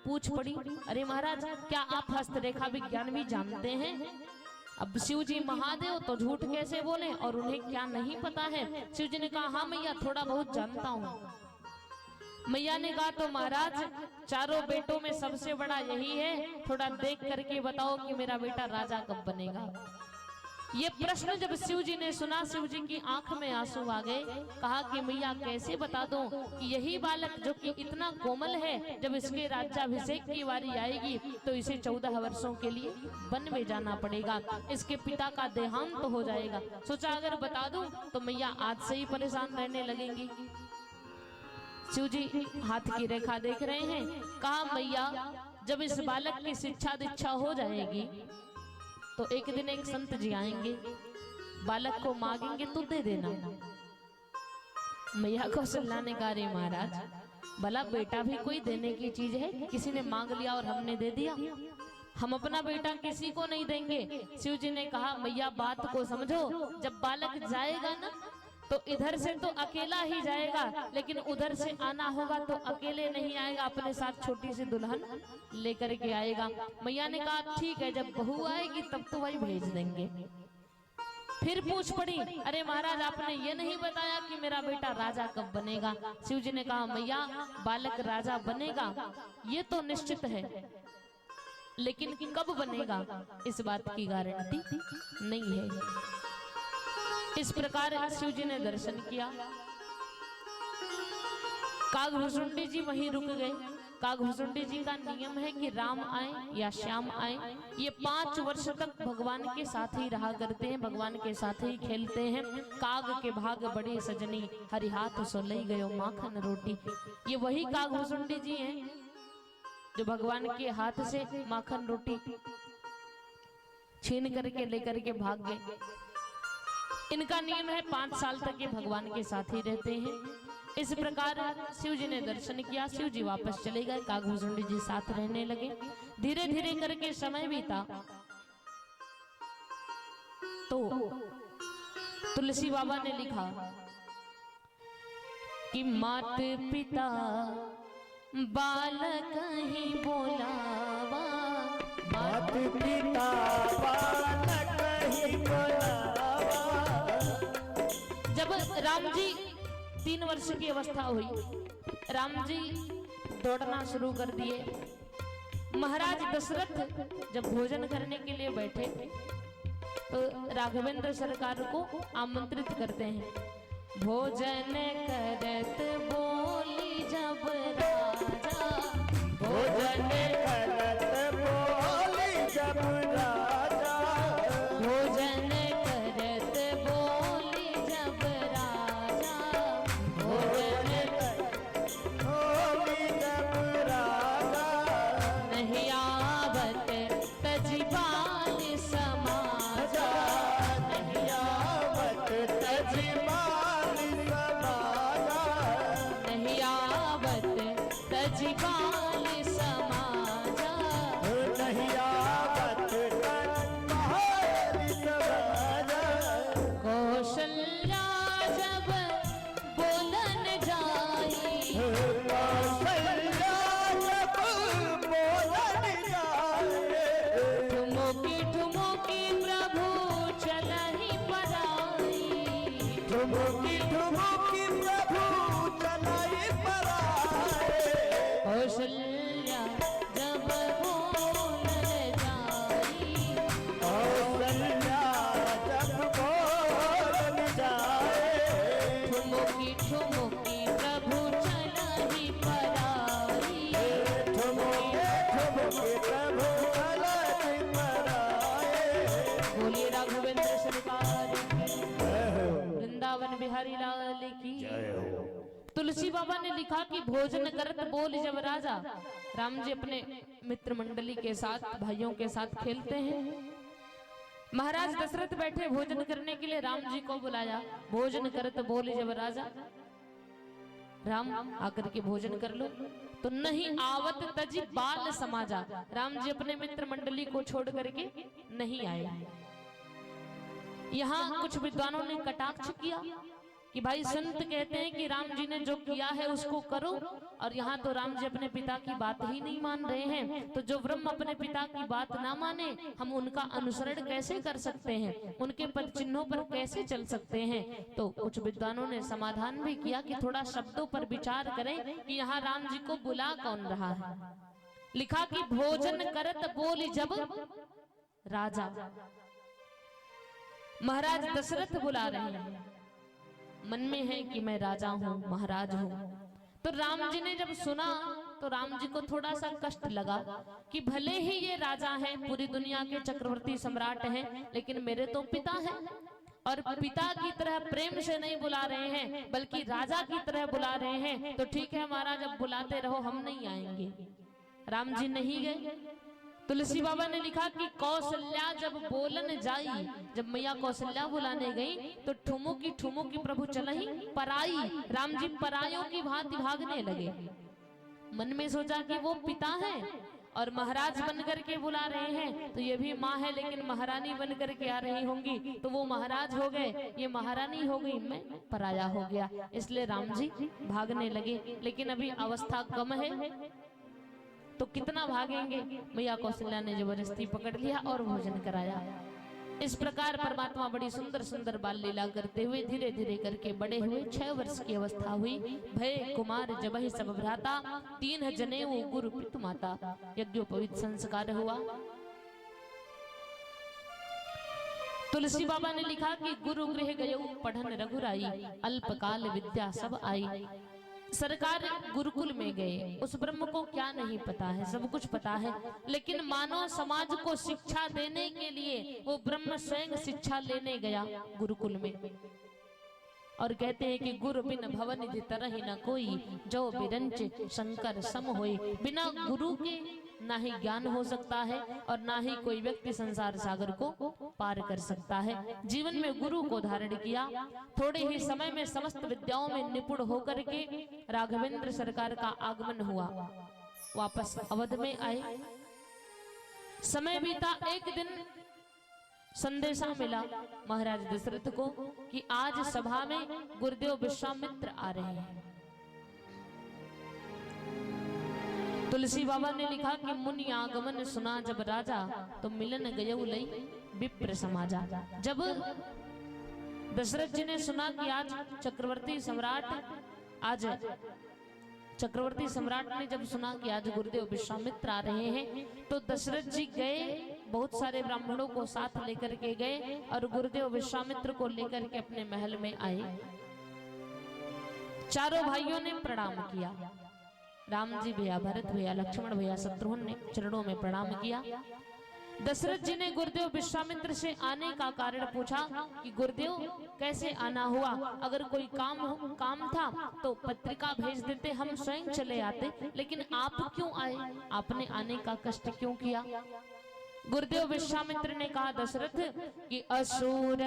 पूछ पड़ी अरे महाराज क्या आप हस्तरेखा विज्ञान भी जानते हैं? अब शिव जी महादेव तो झूठ कैसे बोले और उन्हें क्या नहीं पता है। शिव जी ने कहा हाँ मैया थोड़ा बहुत जानता हूँ। मैया ने कहा तो महाराज चारों बेटों में सबसे बड़ा यही है, थोड़ा देख करके बताओ कि मेरा बेटा राजा कब बनेगा। ये प्रश्न जब शिव जी ने सुना, शिव जी की आंख में आंसू आ गए। कहा कि मैया कैसे बता दूं कि यही बालक जो कि इतना कोमल है, जब इसके राज्याभिषेक की बारी आएगी तो इसे 14 वर्षों के लिए वन में जाना पड़ेगा, इसके पिता का देहांत हो जाएगा। सोचा अगर बता दूं तो मैया आज से ही परेशान रहने लगेंगी। शिव जी हाथ की रेखा देख रहे हैं। कहा मैया जब इस बालक की शिक्षा दीक्षा हो जाएगी तो एक दिन एक संत जी आएंगे, बालक को मांगेंगे तो दे देना। मैया कौशल्या ने कहा रे महाराज, भला बेटा भी कोई देने की चीज है? किसी ने मांग लिया और हमने दे दिया? हम अपना बेटा किसी को नहीं देंगे। शिव जी ने कहा मैया बात को समझो, जब बालक जाएगा ना तो इधर से तो अकेला ही जाएगा, लेकिन उधर से आना होगा तो अकेले नहीं आएगा, अपने साथ छोटी सी दुल्हन लेकर के आएगा। मैया ने कहा ठीक है, जब बहू आएगी तब तो वही भेज देंगे। फिर पूछ पड़ी, अरे महाराज आपने ये नहीं बताया कि मेरा बेटा राजा कब बनेगा? शिव जी ने कहा मैया बालक राजा बनेगा ये तो निश्चित है, लेकिन कब बनेगा इस बात की गारंटी नहीं है। इस प्रकार शिव जी ने दर्शन किया। कागभूषुंडी जी वहीं रुक गए। कागभूषुंडी जी का नियम है कि राम आए या श्याम आए, ये 5 वर्ष तक भगवान के साथ ही रहा करते हैं, भगवान के साथ ही खेलते हैं। काग के भाग बड़े सजनी, हरि हाथ सो लई गयो माखन रोटी। ये वही कागभूषुंडी जी हैं जो भगवान के हाथ से माखन रोटी छीन करके लेकर के भाग गए। इनका नियम है 5 साल तक ये भगवान के साथ ही रहते हैं। इस प्रकार शिव जी ने दर्शन किया, शिव जी वापस चले गए, कागभूषुंडी जी साथ रहने लगे। धीरे धीरे करके समय बीता तो तुलसी बाबा ने लिखा कि मात पिता बालक ही बोलावा, मात पिता बालक ही बोलावा। जब राम जी 3 वर्ष की अवस्था हुई, राम जी दौड़ना शुरू कर दिए। महाराज दशरथ जब भोजन करने के लिए बैठे तो राघवेंद्र सरकार को आमंत्रित करते हैं। भोजन करत बोली जब राजा, भोजन करत बोली जब राजा, भोजन करत बोली जब राजा, भोजन बोली जब राजा। नहीं आवत तजबाल समाजा, नहीं आवत तजबाल समाजा, नहीं आवत तजबाल समाजा। नहीं आवत तजबाल समाजा। कौशल्या जब बोलन जाई, कौशल्या जब बोलन जाए, ठुमकी ठुमकी प्रभु चलहि पराई, ठुमकी ठुमकी प्रभु चलाई पराए। कौशल्या जब बोलन जाई, कौशल्या जब बोलन जाए, ठुमकी ठुमकी प्रभु चलहि पराई। ठुमके ठुमके प्रभु चलाई पराए। बोलिए राघवेंद्र सरकार की, वृंदावन बिहारी लाल की। तुलसी बाबा ने लिखा कि भोजन करत बोल जब राजा, राम जी अपने मित्र मंडली के साथ, भाइयों के साथ खेलते हैं। महाराज दशरथ बैठे भोजन करने के लिए, राम जी को बुलाया। भोजन करत बोल जब राजा, राम आकर के भोजन कर लो। तो नहीं आवत तज बाल समाजा, राम जी अपने मित्र मंडली को छोड़ करके नहीं आए। यहाँ कुछ विद्वानों ने कटाक्ष किया कि भाई संत कहते हैं कि राम जी ने जो किया है उसको करो, और यहाँ तो राम जी अपने पिता की बात ही नहीं मान रहे हैं। तो जो ब्रह्म अपने पिता की बात ना माने, हम उनका अनुसरण कैसे कर सकते हैं, उनके पद चिन्हों पर कैसे चल सकते हैं? तो कुछ विद्वानों ने समाधान भी किया कि थोड़ा शब्दों पर विचार करें कि यहाँ राम जी को बुला कौन रहा है। लिखा कि भोजन करत बोली जब राजा, महाराज दशरथ बुला रहे हैं, मन में है कि मैं राजा हूं, महाराज हूं। तो राम जी ने जब सुना तो राम जी को थोड़ा सा कष्ट लगा कि भले ही ये राजा हैं, पूरी दुनिया के चक्रवर्ती सम्राट हैं, लेकिन मेरे तो पिता हैं, और पिता की तरह प्रेम से नहीं बुला रहे हैं बल्कि राजा की तरह बुला रहे हैं, तो ठीक है महाराज अब बुलाते रहो, हम नहीं आएंगे। राम जी नहीं गए। तुलसी बाबा ने लिखा कि कौशल्या जब बोलन जाई, जब मैया कौशल्या बुलाने गई तो ठुमुकी प्रभु चलही पराई, राम जी परायों की भांति भागने लगे। मन में सोचा कि वो पिता है और महाराज बनकर के बुला रहे हैं, तो ये भी माँ है लेकिन महारानी बनकर के आ रही होंगी, तो वो महाराज हो गए, ये महारानी हो गई, मैं पराया हो गया, इसलिए राम जी भागने लगे। लेकिन अभी अवस्था कम है तो कितना भागेंगे, मैया कौशल्या ने जबरदस्ती पकड़ लिया और भोजन कराया। इस प्रकार परमात्मा बड़ी सुंदर सुंदर बाल लीला करते हुए धीरे धीरे करके बड़े हुए। 6 वर्ष की अवस्था हुई। भय कुमार जबहि सब भ्राता, 3 जनेऊ गुरु पितु माता, यज्ञोपवीत संस्कार हुआ। तुलसी बाबा ने लिखा कि गुरु गृह गयऊ पढ़न रघुराई, अल्पकाल विद्या सब आई। सरकार गुरुकुल में गए, उस ब्रह्म को क्या नहीं पता है, सब कुछ पता है, लेकिन मानव समाज को शिक्षा देने के लिए वो ब्रह्म स्वयं शिक्षा लेने गया गुरुकुल में। और कहते हैं कि गुरु बिन भवनिधि तरहि न कोई, जो बिरंच शंकर सम होई। बिना गुरु के ना ही ज्ञान हो सकता है और ना ही कोई व्यक्ति संसार सागर को पार कर सकता है। जीवन में गुरु को धारण किया, थोड़े ही समय में समस्त विद्याओं में निपुण होकर के राघवेंद्र सरकार का आगमन हुआ, वापस अवध में आए। समय बीता, एक दिन संदेशा मिला महाराज दशरथ को कि आज सभा में गुरुदेव विश्वामित्र आ रहे हैं। तुलसी बाबा ने लिखा कि मुनि आगमन सुना जब राजा, तो मिलन गयऊ लई विप्र समाजा। जब दशरथ जी ने सुना कि आज चक्रवर्ती सम्राट ने जब सुना कि आज गुरुदेव विश्वामित्र आ रहे हैं, तो दशरथ जी गए, बहुत सारे ब्राह्मणों को साथ लेकर के गए और गुरुदेव विश्वामित्र को लेकर के अपने महल में आए। चारों भाइयों ने प्रणाम किया, राम जी भैया, भरत भैया, लक्ष्मण भैया, शत्रुघ्न ने चरणों में प्रणाम किया। दशरथ जी ने गुरुदेव विश्वामित्र से आने का कारण पूछा कि गुरुदेव कैसे आना हुआ, अगर कोई काम था तो पत्रिका भेज देते, हम स्वयं चले आते, लेकिन आप क्यों आए, आपने आने का कष्ट क्यों किया। गुरुदेव विश्वामित्र ने कहा दशरथ कि असुर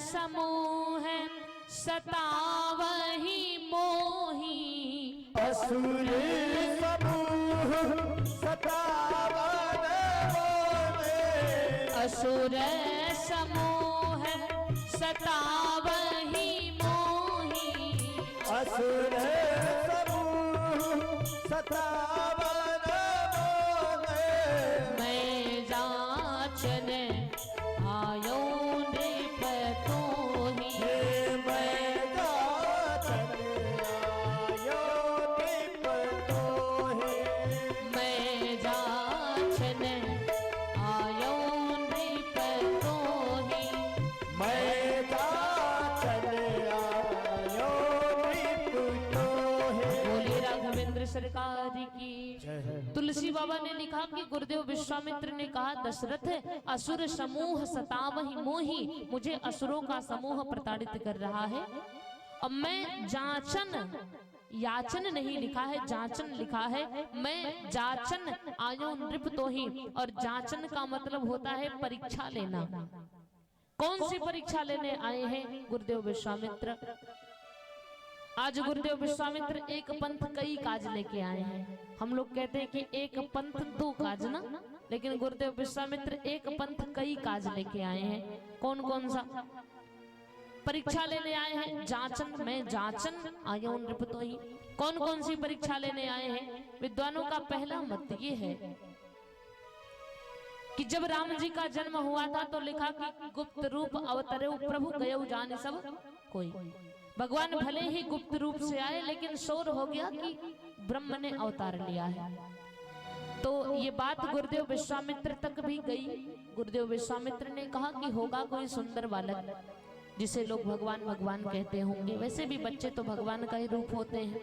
समूह सतावहि मोही, असुर समूह सतावन मोहे, असुर समूह सतावहि मोही, असुर समूह सतावन मोहे, मैं जाचन आयो नृप तोहि, मैं जाचन आयो नृप तोहि, मैं जाचन आयो नृप तोहि। मैं जाचन आयो नृप तोहि। बोले राघवेंद्र सरकार की। तुलसी बाबा ने लिखा कि गुरुदेव विश्वामित्र ने कहा दशरथ, असुर समूह सतावहि मोही, मुझे असुरों का समूह प्रताड़ित कर रहा है। अब मैं जाचन, याचन नहीं लिखा है, जाचन लिखा है, मैं जाचन आयो नृप तोहि, और जाचन का मतलब होता है परीक्षा लेना। कौन सी परीक्षा लेने आए हैं गुरुदेव विश्वामित्र। आज गुरुदेव विश्वामित्र एक पंथ कई काज लेके आए हैं। हम लोग कहते हैं कि एक पंथ दो काज ना, लेकिन गुरुदेव विश्वामित्र एक पंथ कई काज लेके आए हैं। कौन कौन सा? परीक्षा लेने आए हैं, जाचन, मैं जाचन आयो नृप तोहि। कौन कौन सी परीक्षा लेने आए हैं? विद्वानों का पहला मत ये है कि जब राम जी का जन्म हुआ था तो लिखा कि गुप्त रूप अवतरे प्रभु गयऊ जाने सब कोई। भगवान भले ही गुप्त रूप से आए, लेकिन शोर हो गया कि ब्रह्म ने अवतार लिया है। तो ये बात गुरुदेव विश्वामित्र तक भी गई। गुरुदेव विश्वामित्र ने कहा कि होगा कोई सुंदर बालक जिसे लोग भगवान भगवान कहते होंगे। वैसे भी बच्चे तो भगवान का ही रूप होते हैं,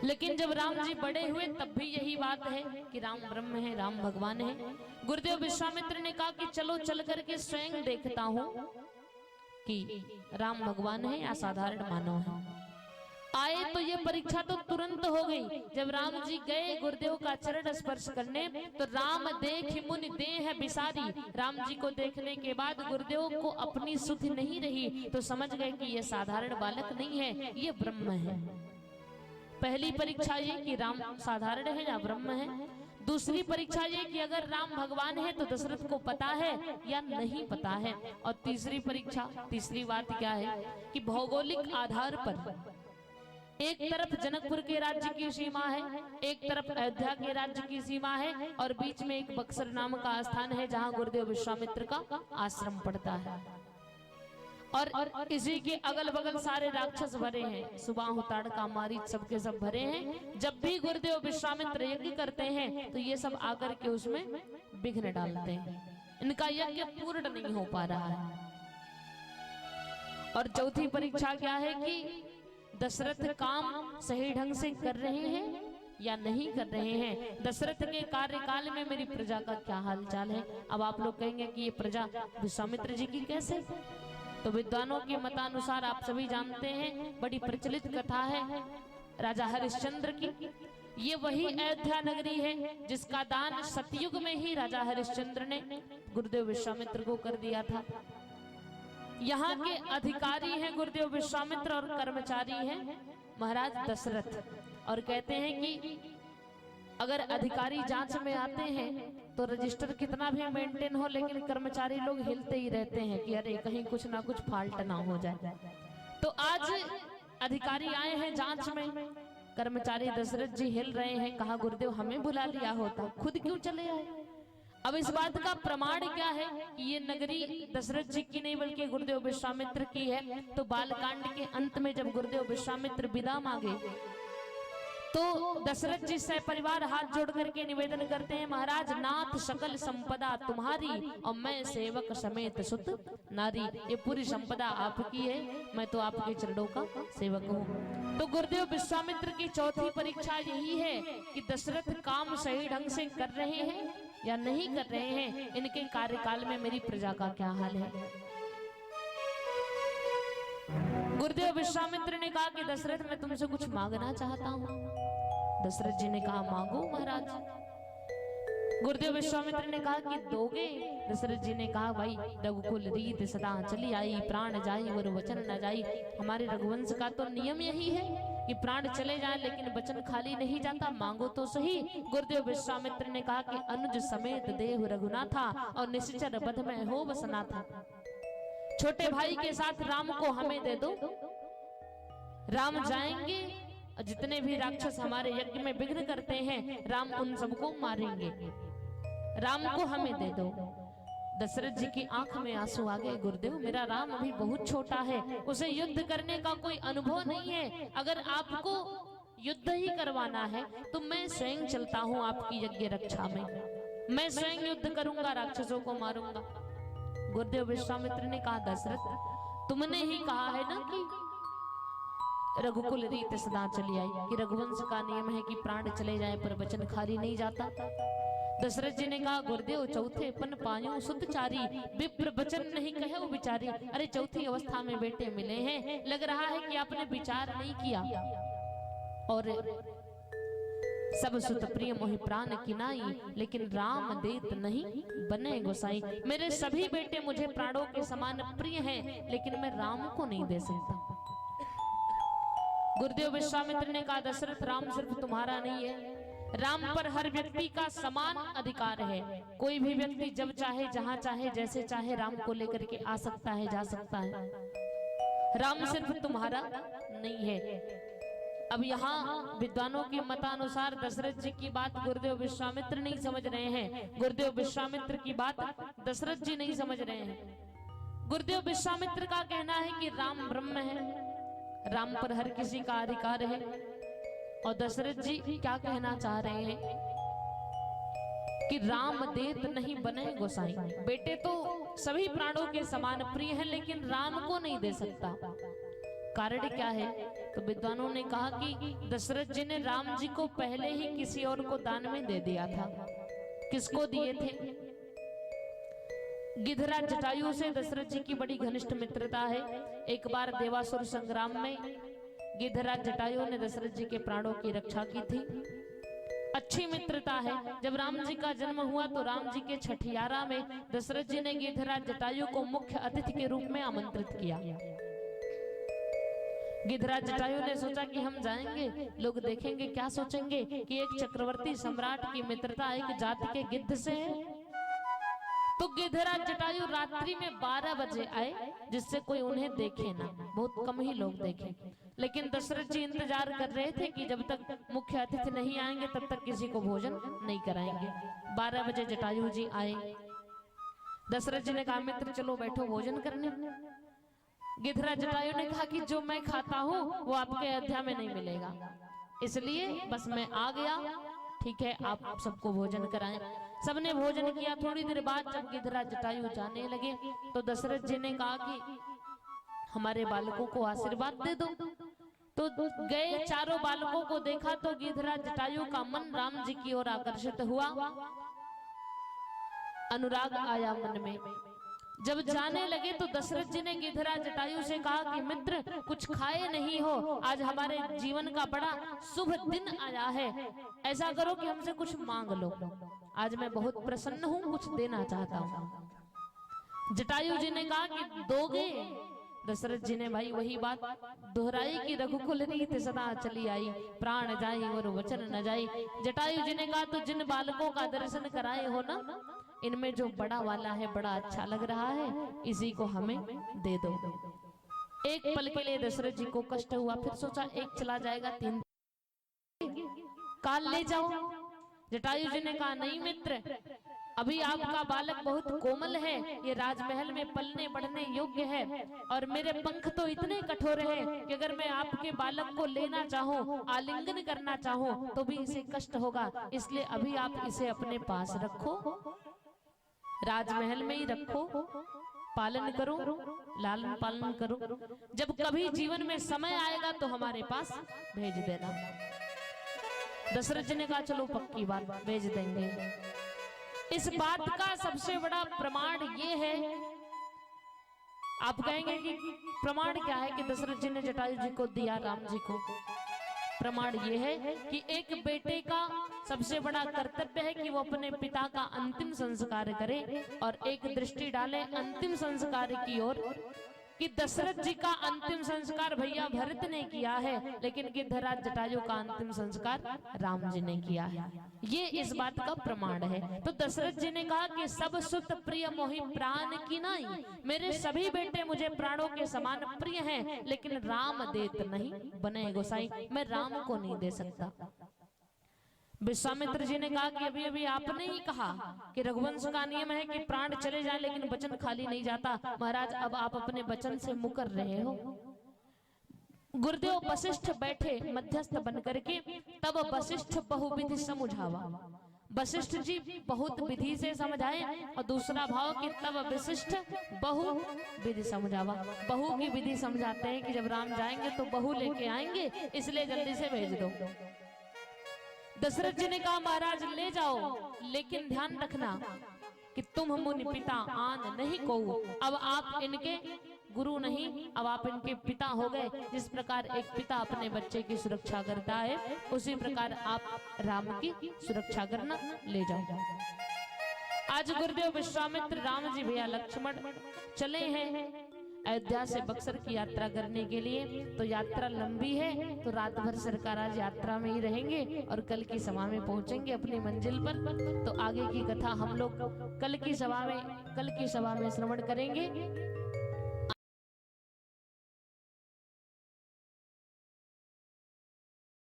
लेकिन जब राम जी बड़े हुए तब भी यही बात है कि राम ब्रह्म है, राम भगवान है। गुरुदेव विश्वामित्र ने कहा कि चलो चल करके स्वयं देखता हूँ। कि राम भगवान है या साधारण मानव है। आए तो ये परीक्षा तो तुरंत हो गई। जब राम जी गए गुरुदेव का चरण स्पर्श करने, तो राम देख मुनि देह बिसारी। राम जी को देखने के बाद गुरुदेव को अपनी सुधि नहीं रही, तो समझ गए कि ये साधारण बालक नहीं है, ये ब्रह्म है। पहली परीक्षा ये कि राम साधारण है या ब्रह्म है। दूसरी परीक्षा ये कि अगर राम भगवान है तो दशरथ को पता है या नहीं पता है। और तीसरी बात क्या है कि भौगोलिक आधार पर एक तरफ जनकपुर के राज्य की सीमा है, एक तरफ अयोध्या के राज्य की सीमा है, और बीच में एक बक्सर नाम का स्थान है जहां गुरुदेव विश्वामित्र का आश्रम पड़ता है। और इसी के अगल बगल सारे राक्षस भरे हैं, सुबाहु ताड़का मारीच सबके सब भरे हैं। जब भी गुरुदेव विश्वामित्र यज्ञ करते हैं तो ये सब आकर के उसमें विघ्न डालते हैं, इनका यज्ञ पूर्ण नहीं हो पा रहा है। और चौथी परीक्षा क्या है कि दशरथ काम सही ढंग से कर रहे हैं या नहीं कर रहे हैं। दशरथ के कार्यकाल में मेरी प्रजा का क्या हालचाल है। अब आप लोग कहेंगे कि ये प्रजा विश्वामित्र जी की कैसे, तो विद्वानों के मतानुसार आप सभी जानते हैं, बड़ी प्रचलित कथा है राजा हरिश्चंद्र की। ये वही अयोध्या नगरी है जिसका दान सतयुग में ही राजा हरिश्चंद्र ने गुरुदेव विश्वामित्र को कर दिया था। यहाँ के अधिकारी हैं गुरुदेव विश्वामित्र और कर्मचारी हैं महाराज दशरथ। और कहते हैं कि अगर अधिकारी जांच में आते हैं तो रजिस्टर कितना भी मेंटेन हो, लेकिन कर्मचारी लोग हिलते ही रहते हैं कि अरे कहीं कुछ ना कुछ फाल्ट ना हो जाए। तो आज अधिकारी आए हैं जांच में, कर्मचारी दशरथ जी हिल रहे हैं। कहा गुरुदेव हमें बुला लिया होता, खुद क्यों चले आए। अब इस बात का प्रमाण क्या है कि ये नगरी दशरथ जी की नहीं बल्कि गुरुदेव विश्वामित्र की है। तो बालकांड के अंत में जब गुरुदेव विश्वामित्र विदा मांगे तो दशरथ जी से परिवार हाथ जोड़ करके निवेदन करते हैं, महाराज नाथ सकल संपदा तुम्हारी और मैं सेवक समेत सुत नारी। ये पूरी संपदा आपकी है, मैं तो आपके चरणों का सेवक हूँ। तो गुरुदेव विश्वामित्र की चौथी परीक्षा यही है कि दशरथ काम सही ढंग से कर रहे हैं या नहीं कर रहे हैं, इनके कार्यकाल में मेरी प्रजा का क्या हाल है। गुरुदेव विश्वामित्र ने कहा कि दशरथ मैं तुमसे कुछ मांगना चाहता हूँ। दशरथ जी ने कहा मांगो महाराज। गुरुदेव विश्वामित्र ने कहा कि दोगे। दशरथ जी ने कहा भाई रघुकुल रीत सदा चली आई, प्राण जाई और वचन न जाई। हमारे रघुवंश का तो नियम यही है कि प्राण चले जाए लेकिन वचन खाली नहीं जाता, मांगो तो सही। गुरुदेव विश्वामित्र ने कहा कि अनुज समेत देह रघुनाथा और निश्चर बध में हो बसना था। छोटे भाई के साथ राम को हमें दे दो, राम जाएंगे, जितने भी राक्षस हमारे यज्ञ में विघ्न करते हैं राम उन सबको मारेंगे, राम को हमें दे दो। दशरथ जी की आंख में आंसू आ गए, गुरुदेव मेरा राम अभी बहुत छोटा है, उसे युद्ध करने का कोई अनुभव नहीं है। अगर आपको युद्ध ही करवाना है तो मैं स्वयं चलता हूँ आपकी यज्ञ रक्षा में, मैं स्वयं युद्ध करूंगा, राक्षसों को मारूंगा। गुरुदेव विश्वामित्र ने कहा दशरथ तुमने ही कहा है ना कि रघुकुल रीत सदा चली आई, कि रघुवंश का नियम है कि प्राण चले जाए पर वचन खाली नहीं जाता। दशरथ जी ने कहा गुरुदेव चौथे पन पायो सुतचारी, विप्र वचन नहीं कहे वो बिचारी। अरे चौथी अवस्था में बेटे मिले हैं, लग रहा है कि आपने विचार नहीं किया। और सब सुत प्रिय मोहि प्राण किनाई, लेकिन राम देत नहीं बने गोसाई। मेरे सभी बेटे मुझे प्राणों के समान प्रिय हैं, लेकिन मैं राम को नहीं दे सकता। गुरुदेव विश्वामित्र ने कहा दशरथ राम सिर्फ तुम्हारा नहीं है, राम पर हर व्यक्ति का समान अधिकार है। कोई भी व्यक्ति जब चाहे जहां चाहे जैसे चाहे राम को लेकर के आ सकता है, जा सकता है। राम सिर्फ तुम्हारा नहीं है। अब यहाँ विद्वानों के मतानुसार दशरथ जी की बात गुरुदेव विश्वामित्र नहीं समझ रहे हैं, गुरुदेव विश्वामित्र की बात दशरथ जी नहीं समझ रहे हैं। गुरुदेव विश्वामित्र का कहना है कि राम ब्रह्म है, राम पर हर किसी का अधिकार है। और दशरथ जी क्या कहना चाह रहे हैं कि राम देत नहीं बने गोसाई। बेटे तो सभी प्राणों के समान प्रिय हैं, लेकिन राम को नहीं दे सकता। कारण क्या है? तो विद्वानों ने कहा कि दशरथ जी ने राम जी को पहले ही किसी और को दान में दे दिया था। किसको दिए थे? गिधराज जटायु से दशरथ जी की बड़ी घनिष्ठ मित्रता है। एक बार देवासुर संग्राम में गिधराज जटायु ने दशरथ जी के प्राणों की रक्षा की थी। अच्छी मित्रता है। जब राम जी का जन्म हुआ तो राम जी के छठियारा में दशरथ जी ने गिधराज जटायु को मुख्य अतिथि के रूप में आमंत्रित किया। गिधराज जटायु ने सोचा कि हम जाएंगे, लोग देखेंगे, क्या सोचेंगे कि एक चक्रवर्ती सम्राट की मित्रता एक जाति के गिद्ध से है। तो गिधराज जटायु रात्रि में 12 बजे आए, जिससे कोई उन्हें देखे ना, बहुत कम ही लोग देखे। लेकिन दशरथ जी इंतजार कर रहे थे कि जब तक मुख्य अतिथि नहीं आएंगे तब तक किसी को भोजन नहीं कराएंगे। 12 बजे जटायु जी आए। दशरथ जी ने कहा, मित्र चलो बैठो भोजन करने। गिधराज जटायु ने कहा कि जो मैं खाता हूँ वो आपके अयोध्या में नहीं मिलेगा, इसलिए बस मैं आ गया। ठीक है, आप सबको भोजन कराएं। सबने भोजन किया। थोड़ी देर बाद जब गिधराज जटायु जाने लगे तो दशरथ जी ने कहा कि हमारे बालकों को आशीर्वाद दे दो। तो गए, चारों बालकों को देखा तो गिधराज जटायु का मन राम जी की ओर आकर्षित हुआ, अनुराग आया मन में। जब जाने लगे तो दशरथ जी ने गिधराज जटायु से कहा कि मित्र कुछ खाए नहीं हो, आज हमारे जीवन का बड़ा शुभ दिन आया है, ऐसा करो कि हमसे कुछ मांग लो, आज मैं बहुत प्रसन्न हूँ, कुछ देना चाहता हूँ। जटायु जी ने कहा कि दोगे? दशरथ जी ने भाई वही बात दोहराई कि रघुकुल रीत सदा चली आई, प्राण जाई और वचन न जाई। जटायु जी ने कहा तो जिन बालकों का दर्शन कराए हो ना, इनमें जो बड़ा वाला है बड़ा अच्छा लग रहा है, इसी को हमें दे दो। एक पल के लिए दशरथ जी को कष्ट हुआ, फिर सोचा एक चला जाएगा, 3 काल ले जाओ। जटायु जी ने कहा नहीं मित्र, अभी आपका बालक बहुत कोमल है, ये राजमहल में पलने बढ़ने योग्य है, और मेरे पंख तो इतने कठोर हैं कि अगर मैं आपके बालक को लेना चाहूं, आलिंगन करना चाहूं तो भी इसे कष्ट होगा, इसलिए अभी आप इसे अपने पास रखो, राजमहल में ही रखो, पालन करो, लालन पालन करो, जब कभी जीवन में समय आएगा तो हमारे पास भेज देना। दशरथ जी ने कहा चलो पक्की बात, भेज देंगे। इस बात का सबसे बड़ा प्रमाण ये है, आप कहेंगे कि प्रमाण क्या है कि दशरथ जी ने जटायु जी को दिया राम जी को? प्रमाण ये है कि एक बेटे का सबसे बड़ा कर्तव्य है कि वो अपने पिता का अंतिम संस्कार करे, और एक दृष्टि डाले अंतिम संस्कार की ओर कि दशरथ जी का अंतिम संस्कार भैया भरत ने किया है, लेकिन गिधराज जटायु का अंतिम संस्कार राम जी ने किया है। ये इस बात का प्रमाण है। तो दशरथ जी ने कहा कि सब सुत प्रिय मोहि प्राण की नाई, मेरे सभी बेटे मुझे प्राणों के समान प्रिय हैं, लेकिन राम देत नहीं बने गोसाई, मैं राम को नहीं दे सकता। विश्वामित्र जी ने कहा कि अभी अभी आपने ही कहा कि रघुवंश का नियम है कि प्राण चले जाए लेकिन वचन खाली नहीं जाता। महाराज अब आप अपने वचन से मुकर रहे हो। गुरुदेव वशिष्ठ बैठे मध्यस्थ बनकर के, तब वशिष्ठ बहुविधि समझावा। वशिष्ठ जी बहुत विधि से समझाए, और दूसरा भाव कि तब वशिष्ठ बहु विधि समझावा। बहु की विधि समझाते हैं कि जब राम जाएंगे तो बहु लेके आएंगे, इसलिए जल्दी से भेज दो। दशरथ जी ने कहा महाराज ले जाओ, लेकिन ध्यान रखना कि तुम मुनि पिता आन नहीं को, अब आप इनके गुरु नहीं, अब आप इनके पिता हो गए। जिस प्रकार एक पिता अपने बच्चे की सुरक्षा करता है, उसी प्रकार आप राम की सुरक्षा करना, ले जाओ। आज गुरुदेव विश्वामित्र राम जी भैया लक्ष्मण चले हैं अयोध्या से बक्सर की यात्रा करने के लिए। तो यात्रा लंबी है, तो रात भर सरकार आज यात्रा में ही रहेंगे और कल की सभा में पहुंचेंगे अपनी मंजिल पर। तो आगे की कथा हम लोग कल की सभा में श्रवण करेंगे।